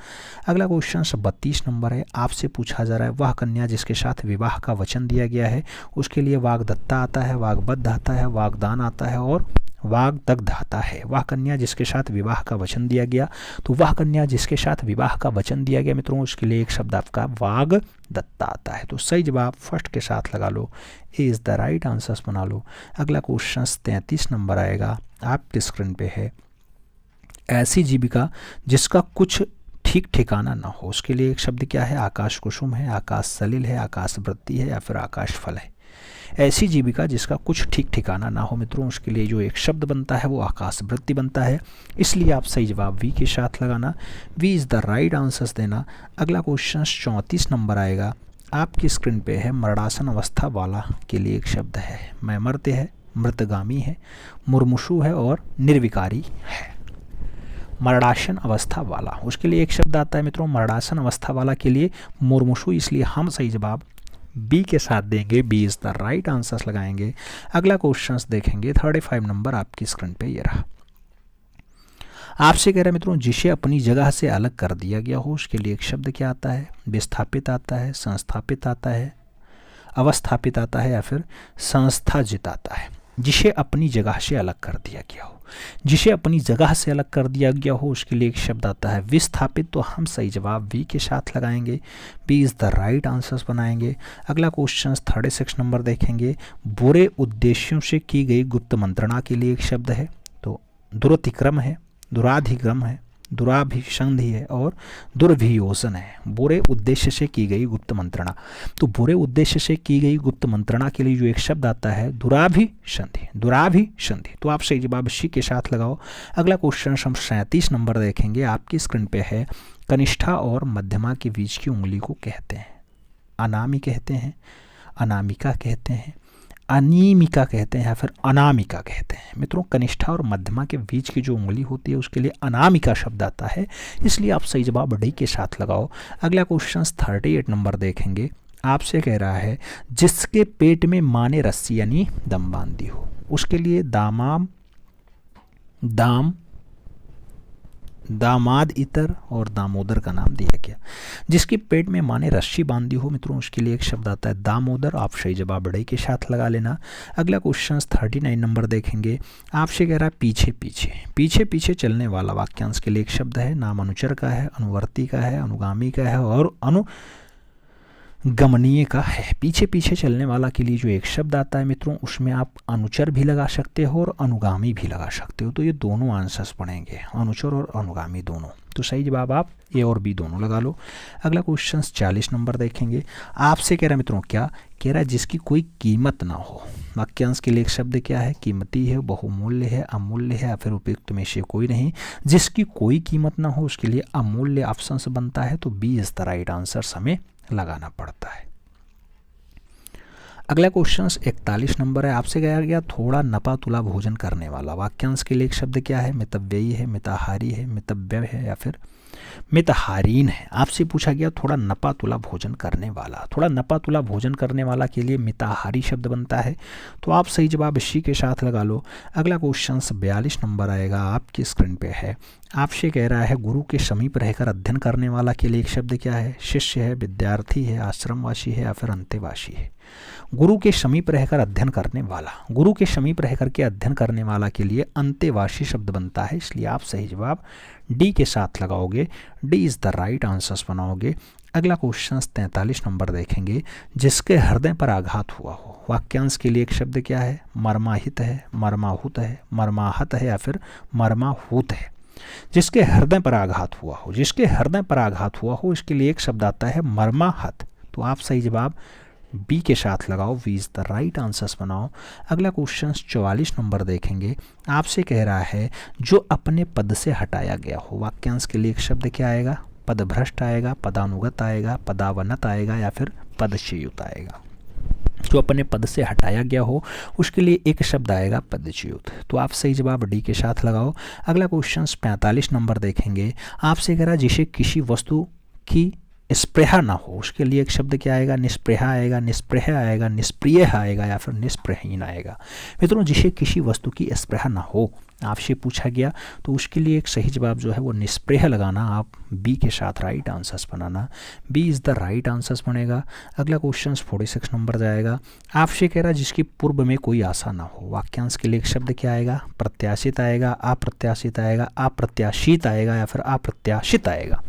अगला क्वेश्चन 32 नंबर है। आपसे पूछा जा रहा है वह कन्या जिसके साथ विवाह का वचन दिया गया है उसके लिए वाग्दत्ता आता है, वाग्बद्ध आता है, वागदान आता है और वाग्दग्ध आता है। वह कन्या जिसके साथ विवाह का वचन दिया गया, तो वह कन्या जिसके साथ विवाह का वचन दिया गया मित्रों उसके लिए एक शब्द आपका वाग्दत्ता आता है, तो सही जवाब फर्स्ट के साथ लगा लो, A is the right answers बना लो। अगला क्वेश्चन 33 नंबर आएगा आपकी स्क्रीन पे है। ऐसी जीविका जिसका कुछ ठीक ठिकाना ना हो उसके लिए एक शब्द क्या है, आकाश कुसुम है, आकाश सलिल है, आकाश वृत्ति है या फिर आकाश फल है। ऐसी जीविका जिसका कुछ ठीक ठिकाना ना हो मित्रों उसके लिए जो एक शब्द बनता है वो आकाश वृत्ति बनता है, इसलिए आप सही जवाब वी के साथ लगाना, V is the right answers देना। अगला क्वेश्चन 34 नंबर आएगा आपकी स्क्रीन पे है। मरणासन अवस्था वाला के लिए एक शब्द है, मैमर्त्य है, मृतगामी है, मुर्मुषु है और निर्विकारी है। मरणासन अवस्था वाला उसके लिए एक शब्द आता है मित्रों मरणासन अवस्था वाला के लिए मुर्मुषु, इसलिए हम सही जवाब बी के साथ देंगे, B is the right answers लगाएंगे। अगला क्वेश्चंस देखेंगे 35 नंबर आपकी स्क्रीन पे ये रहा। आपसे कह रहे हैं मित्रों जिसे अपनी जगह से अलग कर दिया गया हो उसके लिए एक शब्द क्या आता है, विस्थापित आता है, संस्थापित आता है, अवस्थापित आता है या फिर संस्थाजित आता है। जिसे अपनी जगह से अलग कर दिया गया हो, जिसे अपनी जगह से अलग कर दिया गया हो उसके लिए एक शब्द आता है विस्थापित, तो हम सही जवाब वी के साथ लगाएंगे, B is the right answers बनाएंगे। अगला क्वेश्चन 36 नंबर देखेंगे। बुरे उद्देश्यों से की गई गुप्त मंत्रणा के लिए एक शब्द है, तो दुरतिक्रम है, दुराधिक्रम है, दुराभिसंधि है और दुर्भियोजन है। बुरे उद्देश्य से की गई गुप्त मंत्रणा, तो बुरे उद्देश्य से की गई गुप्त मंत्रणा के लिए जो एक शब्द आता है दुराभिसंधि, दुराभिसंधि, तो आप सही जवाब सी के साथ लगाओ। अगला क्वेश्चन हम 37 नंबर देखेंगे आपकी स्क्रीन पे है। कनिष्ठा और मध्यमा के बीच की उंगली को कहते हैं, अनामी कहते हैं, अनामिका कहते हैं, अनीमिका कहते हैं या फिर अनामिका कहते हैं। मित्रों कनिष्ठा और मध्यमा के बीच की जो उंगली होती है उसके लिए अनामिका शब्द आता है, इसलिए आप सही जवाब डी के साथ लगाओ। अगला क्वेश्चन 38 नंबर देखेंगे। आपसे कह रहा है जिसके पेट में माँ ने रस्सी यानी दम बांधी हो उसके लिए दामाद इतर और दामोदर का नाम दिया गया। जिसके पेट में माँ ने रस्सी बांधी हो मित्रों उसके लिए एक शब्द आता है दामोदर, आप सही जवाब डी के साथ लगा लेना। अगला क्वेश्चन 39 नंबर देखेंगे। आपसे कह रहा है पीछे पीछे, पीछे पीछे चलने वाला वाक्यांश के लिए एक शब्द है, नाम अनुचर का है, अनुवर्ती का है, अनुगामी का है और गमनीय का है। पीछे पीछे चलने वाला के लिए जो एक शब्द आता है मित्रों उसमें आप अनुचर भी लगा सकते हो और अनुगामी भी लगा सकते हो, तो ये दोनों आंसर्स बनेंगे, अनुचर और अनुगामी दोनों, तो सही जवाब आप ए और बी दोनों लगा लो। अगला क्वेश्चन 40 नंबर देखेंगे। आपसे कह रहा है मित्रों क्या कह रहा है जिसकी कोई कीमत ना हो, वाक्यांश के लिए एक शब्द क्या है, कीमती है, बहुमूल्य है, अमूल्य है या फिर उपयुक्त में से कोई नहीं। जिसकी कोई कीमत ना हो उसके लिए अमूल्य ऑप्शन से बनता है, तो B is the right answer हमें लगाना पड़ता है। अगला क्वेश्चन 41 नंबर है, आपसे कहा गया थोड़ा नपा तुला भोजन करने वाला। वाक्यांश के लिए एक शब्द क्या है? मितव्ययी है, मिताहारी है, मितव्यय है या फिर मितहारीन है। आपसे पूछा गया थोड़ा नपा तुला भोजन करने वाला। थोड़ा नपा तुला भोजन करने वाला के लिए मिताहारी शब्द बनता है, तो आप सही जवाब इसी के साथ लगा लो। अगला क्वेश्चन 42 नंबर आएगा, आपकी स्क्रीन पे है। आपसे कह रहा है गुरु के समीप रहकर अध्ययन करने वाला के लिए एक शब्द क्या है? शिष्य है, विद्यार्थी है, आश्रमवासी है या फिर अंतेवासी है। गुरु के समीप रहकर अध्ययन करने वाला, गुरु के समीप रहकर के अध्ययन करने वाला के लिए अंतेवासी शब्द बनता है, इसलिए आप सही जवाब डी के साथ लगाओगे। D is the right answers बनाओगे। अगला क्वेश्चन 43 नंबर देखेंगे, जिसके हृदय पर आघात हुआ हो। वाक्यांश के लिए एक शब्द क्या है? मर्माहित है, मर्माहुत है, मर्माहत है या फिर मर्माहूत है। जिसके हृदय पर आघात हुआ हो, जिसके हृदय पर आघात हुआ हो, इसके लिए एक शब्द आता है मर्माहत, तो आप सही जवाब बी के साथ लगाओ। V is the right answers बनाओ। अगला क्वेश्चन 44 नंबर देखेंगे, आपसे कह रहा है जो अपने पद से हटाया गया हो। वाक्यांश के लिए एक शब्द क्या आएगा? पदभ्रष्ट आएगा, पदानुगत आएगा, पदावनत आएगा या फिर पदच्युत आएगा। जो अपने पद से हटाया गया हो उसके लिए एक शब्द आएगा पदच्युत, तो आप सही जवाब डी के साथ लगाओ। अगला क्वेश्चन 45 नंबर देखेंगे, आपसे कह रहा है जिसे किसी वस्तु की स्पृहा ना हो, उसके लिए एक शब्द क्या आएगा? निस्पृहा आएगा, निस्पृह आएगा, निष्प्रिय आएगा या फिर निष्प्रहीन आएगा। मित्रों, जिसे किसी वस्तु की स्पृहा ना हो आपसे पूछा गया, तो उसके लिए एक सही जवाब जो है वो निष्प्रिय लगाना। आप बी के साथ राइट आंसर्स बनाना। B is the right answers बनेगा। अगला क्वेश्चन 46 नंबर जाएगा, आपसे कह रहा है जिसकी पूर्व में कोई आशा ना हो। वाक्यांश के लिए एक शब्द क्या आएगा? प्रत्याशित आएगा, अप्रत्याशित आएगा, अप्रत्याशित आएगा या फिर अप्रत्याशित आएगा।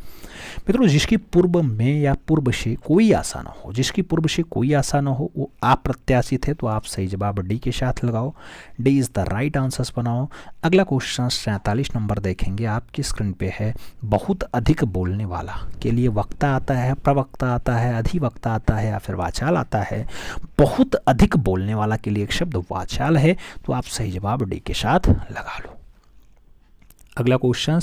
मित्रों, जिसकी पूर्व में या पूर्व से कोई आशा ना हो, जिसकी पूर्व से कोई आशा ना हो वो अप्रत्याशित है, तो आप सही जवाब डी के साथ लगाओ। D is the right answers बनाओ। अगला क्वेश्चन 47 नंबर देखेंगे, आपकी स्क्रीन पे है। बहुत अधिक बोलने वाला के लिए वक्ता आता है, प्रवक्ता आता है, अधिवक्ता आता है या फिर वाचाल आता है। बहुत अधिक बोलने वाला के लिए एक शब्द वाचाल है, तो आप सही जवाब डी के साथ लगा लो। अगला क्वेश्चन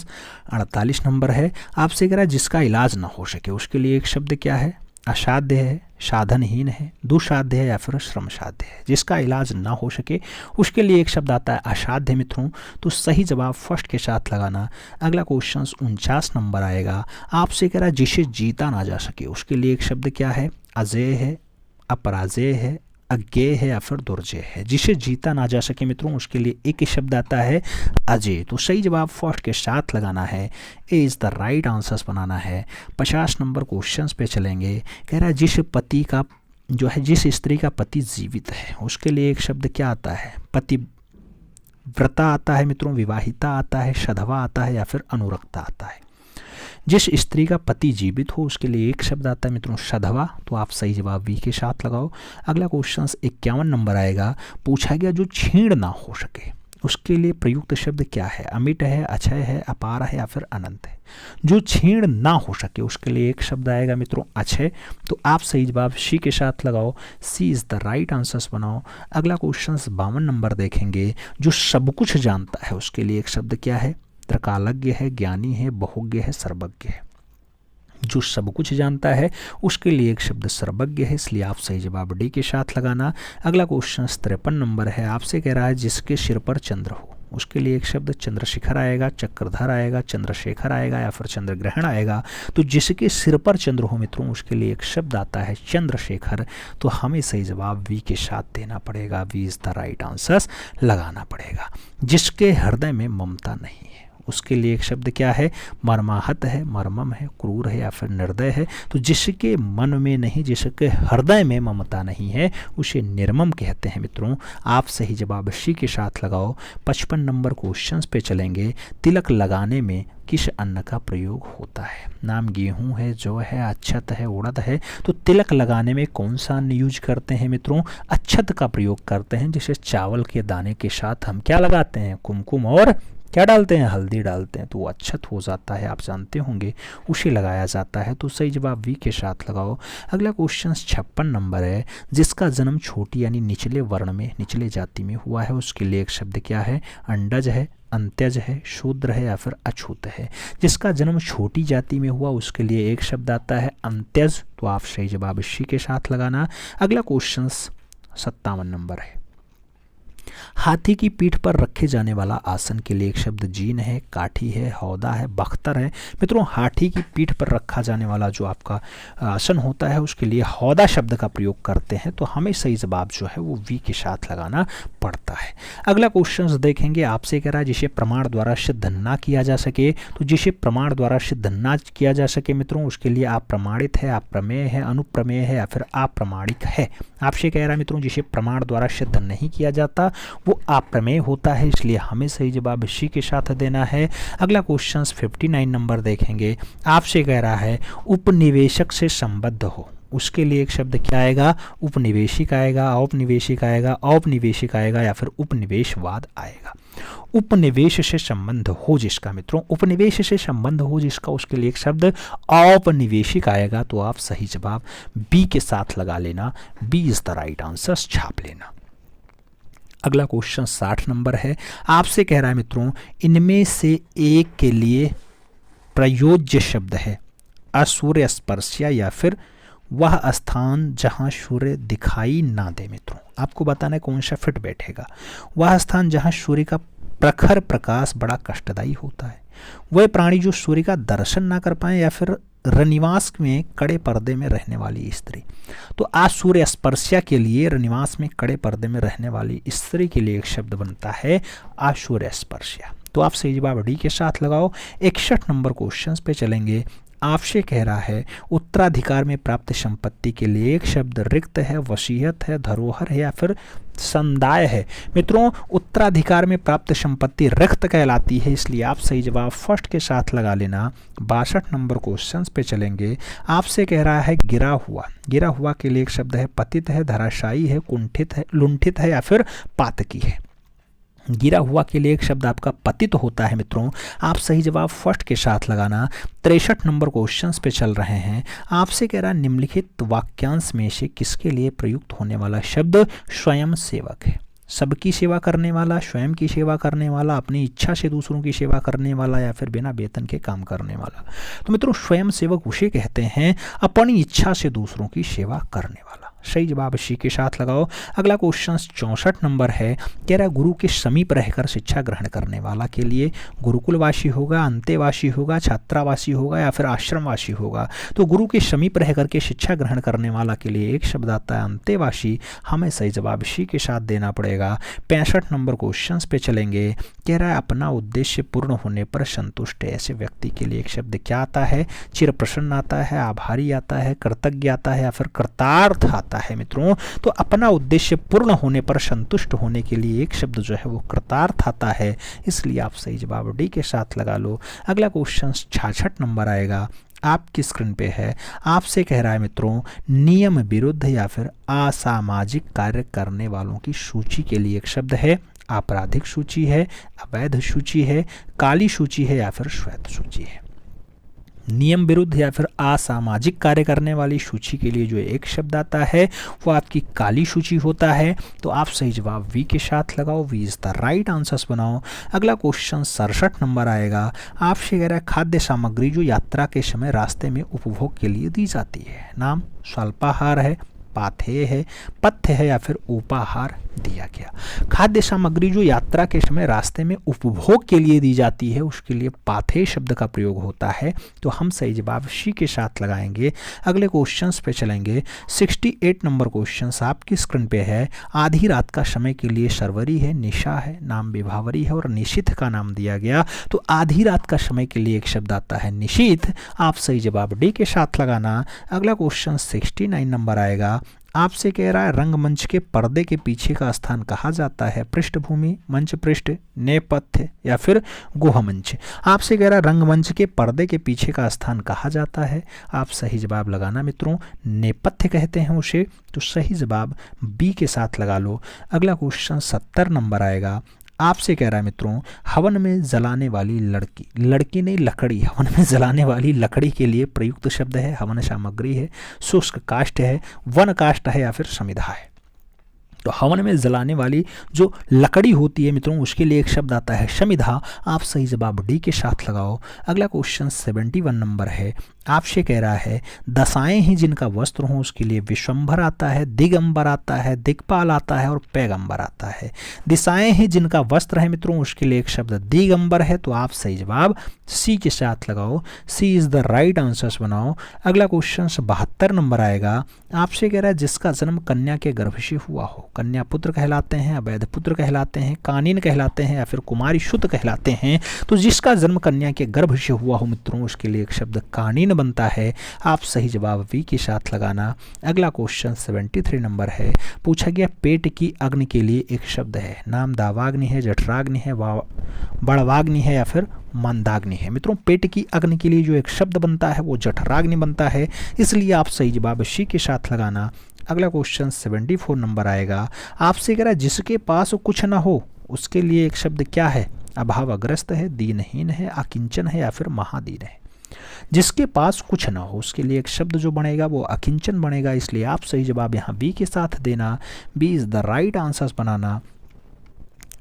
48 नंबर है, आपसे कह रहा है जिसका इलाज ना हो सके, उसके लिए एक शब्द क्या है? असाध्य है, साधनहीन है, दुसाध्य है या फिर श्रम साध्य है। जिसका इलाज ना हो सके उसके लिए एक शब्द आता है असाध्य। मित्रों, तो सही जवाब फर्स्ट के साथ लगाना। अगला क्वेश्चन 49 नंबर आएगा, आपसे कह रहा है जिसे जीता ना जा सके, उसके लिए एक शब्द क्या है? अजेय है, अपराजेय है, अज्ञेय है या फिर दुर्जय है। जिसे जीता ना जा सके मित्रों उसके लिए एक ही शब्द आता है अजय, तो सही जवाब फर्स्ट के साथ लगाना है। A is the right answers बनाना है। 50 नंबर क्वेश्चन पे चलेंगे, कह रहा है जिस पति का जो है जिस स्त्री का पति जीवित है उसके लिए एक शब्द क्या आता है? पतिव्रता आता है मित्रों, विवाहिता आता है, सधवा आता है या फिर अनुरक्ता आता है। जिस स्त्री का पति जीवित हो उसके लिए एक शब्द आता है मित्रों सधवा, तो आप सही जवाब वी के साथ लगाओ। अगला क्वेश्चन 51 नंबर आएगा, पूछा गया जो छीण ना हो सके उसके लिए प्रयुक्त शब्द क्या है? अमिट है, अक्षय है, अपार है या फिर अनंत है। जो छीण ना हो सके उसके लिए एक शब्द आएगा मित्रों अक्षय, तो आप सही जवाब सी के साथ लगाओ। सी इज़ द राइट आंसर्स बनाओ। अगला क्वेश्चन 52 नंबर देखेंगे, जो सब कुछ जानता है उसके लिए एक शब्द क्या है? त्रिकालज्ञ है, ज्ञानी है, बहुज्ञ है, सर्वज्ञ है। जो सब कुछ जानता है उसके लिए एक शब्द सर्वज्ञ है, इसलिए आप सही जवाब डी के साथ लगाना। अगला क्वेश्चन 53 नंबर है, आपसे कह रहा है जिसके सिर पर चंद्र हो उसके लिए एक शब्द चंद्रशिखर आएगा, चक्रधर आएगा, चंद्रशेखर आएगा या फिर चंद्रग्रहण आएगा। तो जिसके सिर पर चंद्र हो मित्रों उसके लिए एक शब्द आता है चंद्रशेखर, तो हमें सही जवाब वी के साथ देना पड़ेगा। V is the right answers लगाना पड़ेगा। जिसके हृदय में ममता नहीं है उसके लिए एक शब्द क्या है? मर्माहत है, मर्मम है, क्रूर है या फिर निर्दय है। तो जिसके मन में नहीं, जिसके हृदय में ममता नहीं है उसे निर्मम कहते हैं मित्रों। आप सही जवाब सी के साथ लगाओ। 55 नंबर क्वेश्चन पे चलेंगे, तिलक लगाने में किस अन्न का प्रयोग होता है? नाम गेहूं है, जौ है, अक्षत है, उड़द है। तो तिलक लगाने में कौन सा अन्न यूज करते हैं मित्रों? अक्षत का प्रयोग करते हैं, जिसे चावल के दाने के साथ हम क्या लगाते हैं? कुमकुम और क्या डालते हैं? हल्दी डालते हैं, तो वो अच्छत हो जाता है, आप जानते होंगे, उसे लगाया जाता है। तो सही जवाब वी के साथ लगाओ। अगला क्वेश्चन 56 नंबर है, जिसका जन्म छोटी यानी निचले वर्ण में, निचले जाति में हुआ है उसके लिए एक शब्द क्या है? अंडज है, अंत्यज है, शूद्र है या फिर अछूत है। जिसका जन्म छोटी जाति में हुआ उसके लिए एक शब्द आता है अंत्यज, तो आप सही जवाब सी के साथ लगाना। अगला क्वेश्चन 57 नंबर है। हाथी की पीठ पर रखे जाने वाला आसन के लिए एक शब्द जीन है, काठी है, हौदा है, बख्तर है। मित्रों, हाथी की पीठ पर रखा जाने वाला जो आपका आसन होता है उसके लिए हौदा शब्द का प्रयोग करते हैं, तो हमें सही जवाब जो है वो वी के साथ लगाना पड़ता है। अगला क्वेश्चन देखेंगे, आपसे कह रहा है जिसे प्रमाण द्वारा सिद्ध ना किया जा सके, तो जिसे प्रमाण द्वारा सिद्ध ना किया जा सके मित्रों उसके लिए आप प्रमाणित है, आप प्रमेय है, अनुप्रमेय है या फिर अप्रमाणिक है। आपसे कह रहा है मित्रों जिसे प्रमाण द्वारा सिद्ध नहीं किया जाता वो अप्रमेय होता है, इसलिए हमें सही जवाब सी के साथ देना है। अगला क्वेश्चन 59 नंबर देखेंगे, आपसे कह रहा है उपनिवेशक से संबद्ध हो, उसके लिए एक शब्द क्या आएगा? उपनिवेशिक आएगा, औपनिवेशिक आएगा, औपनिवेशिक आएगा या फिर उपनिवेशवाद आएगा। उपनिवेश से संबंध हो जिसका मित्रों, उपनिवेश से संबंध हो जिसका, उसके लिए एक शब्द औपनिवेशिक आएगा, तो आप सही जवाब बी के साथ लगा लेना, B is the right answer, छाप लेना। अगला क्वेश्चन 60 नंबर है, आपसे कह रहा है मित्रों इनमें से एक के लिए प्रयोज्य शब्द है असूर्य स्पर्शिया या फिर वह स्थान जहां सूर्य दिखाई ना दे। मित्रों आपको बताना है कौन सा फिट बैठेगा। वह स्थान जहां सूर्य का प्रखर प्रकाश बड़ा कष्टदायी होता है, वह प्राणी जो सूर्य का दर्शन ना कर पाए या फिर रनिवास में कड़े पर्दे में रहने वाली स्त्री। तो असूर्य स्पर्शिया के लिए रनिवास में कड़े पर्दे में रहने वाली स्त्री के लिए एक शब्द बनता है असूर्य स्पर्शिया। तो आप सही जवाब डी के साथ लगाओ। 61 नंबर क्वेश्चन पे चलेंगे, आपसे कह रहा है उत्तराधिकार में प्राप्त संपत्ति के लिए एक शब्द रिक्त है, वसीयत है, धरोहर है या फिर संदाय है। मित्रों उत्तराधिकार में प्राप्त संपत्ति रिक्त कहलाती है, इसलिए आप सही जवाब फर्स्ट के साथ लगा लेना। 62 नंबर क्वेश्चन पे चलेंगे, आपसे कह रहा है गिरा हुआ। गिरा हुआ के लिए एक शब्द है, पतित है, धराशायी है, कुंठित है, लुंठित है या फिर पातकी है। गिरा हुआ के लिए एक शब्द आपका पतित होता है। मित्रों आप सही जवाब फर्स्ट के साथ लगाना। 63 नंबर क्वेश्चंस पे चल रहे हैं, आपसे कह रहा है निम्नलिखित वाक्यांश में से किसके लिए प्रयुक्त होने वाला शब्द स्वयं सेवक है? सबकी सेवा करने वाला, स्वयं की सेवा करने वाला, अपनी इच्छा से दूसरों की सेवा करने वाला या फिर बिना वेतन के काम करने वाला। तो मित्रों स्वयं सेवक उसे कहते हैं अपनी इच्छा से दूसरों की सेवा करने वाला। सही जवाब सी के साथ लगाओ। अगला क्वेश्चन 64 नंबर है, कह रहा गुरु के समीप रहकर शिक्षा ग्रहण करने वाला के लिए गुरुकुलवासी होगा, अंतेवासी होगा, छात्रावासी होगा या फिर आश्रमवासी होगा। तो गुरु के समीप रह करके शिक्षा ग्रहण करने वाला के लिए एक शब्द आता है अंतेवासी, हमें सही जवाब सी के साथ देना पड़ेगा। 65 नंबर क्वेश्चन पे चलेंगे, कह रहा है अपना उद्देश्य पूर्ण होने पर संतुष्ट है, ऐसे व्यक्ति के लिए एक शब्द क्या आता है? चिर प्रसन्न आता है, आभारी आता है, कृतज्ञ आता है या फिर कृतार्थ आता है। मित्रों तो अपना उद्देश्य पूर्ण होने पर संतुष्ट होने के लिए एक शब्द जो है वो कृतार्थ आता है, इसलिए आप सही जवाब डी के साथ लगा लो। अगला क्वेश्चन 66 नंबर आएगा, आपकी स्क्रीन पे है, आपसे कह रहा है मित्रों नियम विरुद्ध या फिर असामाजिक कार्य करने वालों की सूची के लिए एक शब्द है, आपराधिक सूची है, अवैध सूची है, काली सूची है या फिर श्वेत सूची है। नियम विरुद्ध या फिर असामाजिक कार्य करने वाली सूची के लिए जो एक शब्द आता है वो आपकी काली सूची होता है, तो आप सही जवाब वी के साथ लगाओ, V is the right answers बनाओ। अगला क्वेश्चन 67 नंबर आएगा, आपसे कह रहा है खाद्य सामग्री जो यात्रा के समय रास्ते में उपभोग के लिए दी जाती है, नाम स्वल्पाहार है, पाथेय है, पथ्य है या फिर उपाहार दिया गया। खाद्य सामग्री जो यात्रा के समय रास्ते में उपभोग के लिए दी जाती है उसके लिए पाथेय शब्द का प्रयोग होता है, तो हम सही जवाब सी के साथ लगाएंगे। अगले क्वेश्चंस पे चलेंगे। 68 नंबर क्वेश्चन आपकी स्क्रीन पे है, आधी रात का समय के लिए शर्वरी है, निशा है, नाम विभावरी है और निशीथ का नाम दिया गया, तो आधी रात का समय के लिए एक शब्द आता है निशीथ, आप सही जवाब डी के साथ लगाना। अगला क्वेश्चन 69 नंबर आएगा, आपसे कह रहा है रंगमंच के पर्दे के पीछे का स्थान कहा जाता है, पृष्ठभूमि, मंच पृष्ठ, नेपथ्य या फिर गुहमंच। आपसे कह रहा है रंगमंच के पर्दे के पीछे का स्थान कहा जाता है, आप सही जवाब लगाना मित्रों, नेपथ्य कहते हैं उसे, तो सही जवाब बी के साथ लगा लो। अगला क्वेश्चन 70 नंबर आएगा, आपसे कह रहा है मित्रों हवन में जलाने वाली लड़की, लड़की नहीं लकड़ी, हवन में जलाने वाली लकड़ी के लिए प्रयुक्त शब्द है, हवन सामग्री है, शुष्क काष्ठ है, वन काष्ठ है या फिर समिधा है। तो हवन में जलाने वाली जो लकड़ी होती है मित्रों उसके लिए एक शब्द आता है समिधा, आप सही जवाब डी के साथ लगाओ। अगला क्वेश्चन 71 नंबर है, आपसे कह रहा है दशाएं ही जिनका वस्त्र हो उसके लिए विश्वंभर आता है, दिगंबर आता है, दिक्पाल आता है और पैगंबर आता है। दिशाएं ही जिनका वस्त्र है मित्रों उसके लिए एक शब्द दिगंबर है। तो आप सही जवाब सी के साथ लगाओ, सी इज द राइट आंसर्स बनाओ। अगला क्वेश्चन 72 नंबर आएगा। आपसे कह रहा है जिसका जन्म कन्या के गर्भ से हुआ हो, कन्या पुत्र कहलाते हैं, अवैध पुत्र कहलाते हैं, कानीन कहलाते हैं या फिर कुमारी शुद्ध कहलाते हैं। तो जिसका जन्म कन्या के गर्भ से हुआ हो मित्रों उसके लिए एक शब्द कानीन बनता है। आप सही जवाब वी के साथ लगाना। अगला क्वेश्चन 73 नंबर है। पूछा गया पेट की अग्नि के लिए एक शब्द है, नाम दावाग्नि है, जठराग्नि है, बड़वाग्नि है या फिर मंदाग्नि है। मित्रों पेट की अग्नि के लिए जो एक शब्द बनता है वो जठराग्नि बनता है, इसलिए आप सही जवाब सी के साथ लगाना। अगला क्वेश्चन 74 नंबर आएगा। आपसे कह रहा है जिसके पास कुछ ना हो उसके लिए एक शब्द क्या है, अभावग्रस्त है, दीनहीन है, अकिंचन है या फिर महादीन है। जिसके पास कुछ ना हो उसके लिए एक शब्द जो बनेगा वो अकिंचन बनेगा, इसलिए आप सही जवाब यहाँ बी के साथ देना, B is the right answers बनाना।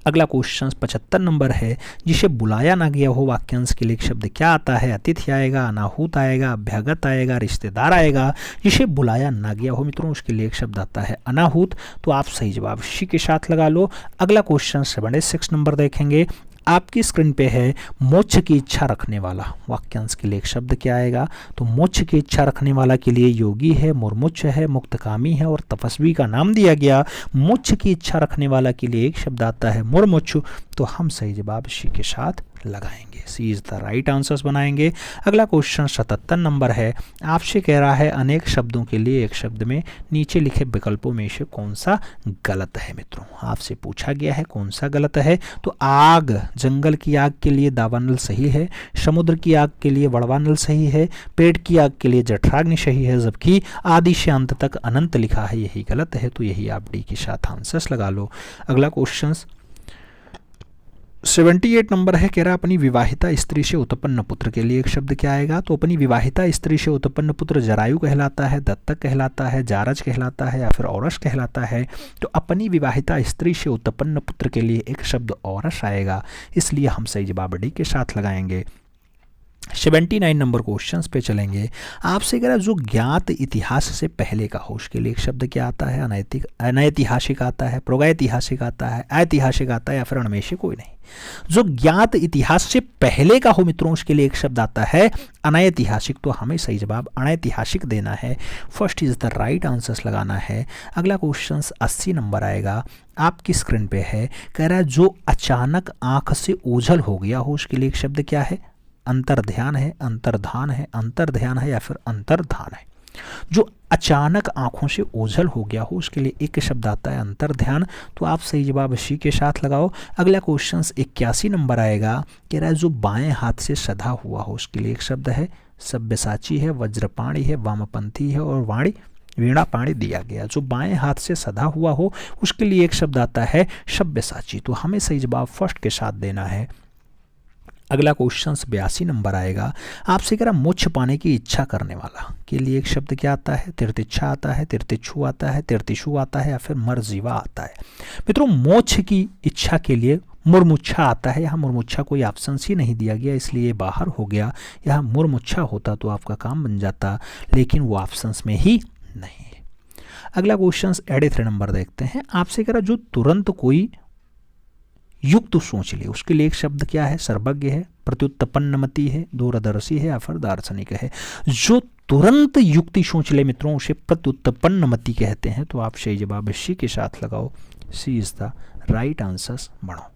अगला क्वेश्चन 75 नंबर है। जिसे बुलाया ना गया हो वाक्यांश के लिए एक शब्द क्या आता है, अतिथि आएगा, अनाहूत आएगा, अभ्यागत आएगा, रिश्तेदार आएगा। जिसे बुलाया ना गया हो मित्रों उसके लिए एक शब्द आता है अनाहूत। तो आप सही जवाब सी के साथ लगा लो। अगला क्वेश्चन 76 नंबर देखेंगे। आपकी स्क्रीन पे है मोक्ष की इच्छा रखने वाला, वाक्यांश के लिए एक शब्द क्या आएगा, तो मोक्ष की इच्छा रखने वाला के लिए योगी है, मुर्मुक्ष है, मुक्तकामी है और तपस्वी का नाम दिया गया। मोक्ष की इच्छा रखने वाला के लिए एक शब्द आता है मुर्मुक्ष। तो हम सही जवाब सी के साथ लगाएंगे, सी इज द राइट आंसर्स बनाएंगे। अगला क्वेश्चन 77 नंबर है। आपसे कह रहा है अनेक शब्दों के लिए एक शब्द में नीचे लिखे विकल्पों में से कौन सा गलत है। मित्रों आपसे पूछा गया है कौन सा गलत है, तो आग, जंगल की आग के लिए दावानल सही है, समुद्र की आग के लिए बड़वानल सही है, पेट की आग के लिए जठराग्नि सही है, जबकि आदि से अंत तक अनंत लिखा है यही गलत है। तो यही आप डी के साथ आंसर्स लगा लो। अगला क्वेश्चन 78 नंबर है। कह रहा अपनी विवाहिता स्त्री से उत्पन्न पुत्र के लिए एक शब्द क्या आएगा, तो अपनी विवाहिता स्त्री से उत्पन्न पुत्र जरायु कहलाता है, दत्तक कहलाता है, जारज कहलाता है या फिर औरस कहलाता है। तो अपनी विवाहिता स्त्री से उत्पन्न पुत्र के लिए एक शब्द औरस आएगा, इसलिए हम सही जवाब डी के साथ लगाएंगे। 79 नंबर क्वेश्चन पे चलेंगे। आपसे कह रहा जो ज्ञात इतिहास से पहले का हो उसके लिए एक शब्द क्या आता है, अनैतिक, अनैतिहासिक आता है, प्रागैतिहासिक आता है, ऐतिहासिक आता है या फिर उनमें से कोई नहीं। जो ज्ञात इतिहास से पहले का हो मित्रों उसके लिए एक शब्द आता है अनैतिहासिक। तो हमें सही जवाब अनैतिहासिक देना है, first is the right answers लगाना है। अगला क्वेश्चन 80 नंबर आएगा। आपकी स्क्रीन पे है। कह रहा है जो अचानक आंख से ओझल हो गया हो उसके लिए एक शब्द क्या है, अंतर्ध्यान है, अंतर्धान है, अंतर्ध्यान है या फिर अंतर्धान है। जो अचानक आंखों से ओझल हो गया हो उसके लिए एक शब्द आता है अंतर्ध्यान। तो आप सही जवाब सी के साथ लगाओ। अगला क्वेश्चन 81 नंबर आएगा। कह रहा है जो बाएं हाथ से सधा हुआ हो उसके लिए एक शब्द है सब्यसाची है, वज्रपाणी है, वामपंथी है और वाणी वीणा पाणी दिया गया। जो बाएं हाथ से सधा हुआ हो उसके लिए एक शब्द आता है सब्यसाची। तो हमें सही जवाब फर्स्ट के साथ देना है। अगला क्वेश्चन 82 नंबर आएगा। आपसे कह रहा मोक्ष पाने की इच्छा करने वाला के लिए एक शब्द क्या आता है, तीर्थिच्छा आता है, तीर्थिक्षु आता है, तीर्थिशु आता है या फिर मरजीवा आता है। मित्रों मोक्ष की इच्छा के लिए मुरमुच्छा आता है। यहाँ मुरमुच्छा कोई ऑप्शन ही नहीं दिया गया इसलिए बाहर हो गया। यहाँ मुरमुच्छा होता तो आपका काम बन जाता, लेकिन वो ऑप्शंस में ही नहीं है। अगला क्वेश्चन 83 नंबर देखते हैं। आपसे कह रहा जो तुरंत कोई युक्त सोच ले उसके लिए एक शब्द क्या है, सर्वज्ञ है, प्रत्युत्पन्नमति है, दूरदर्शी है या फिर दार्शनिक है। जो तुरंत युक्ति सोच ले मित्रों उसे प्रत्युत्पन्नमति कहते हैं। तो आप सही जवाब सी के साथ लगाओ, सी इज द राइट आंसर्स बनाओ।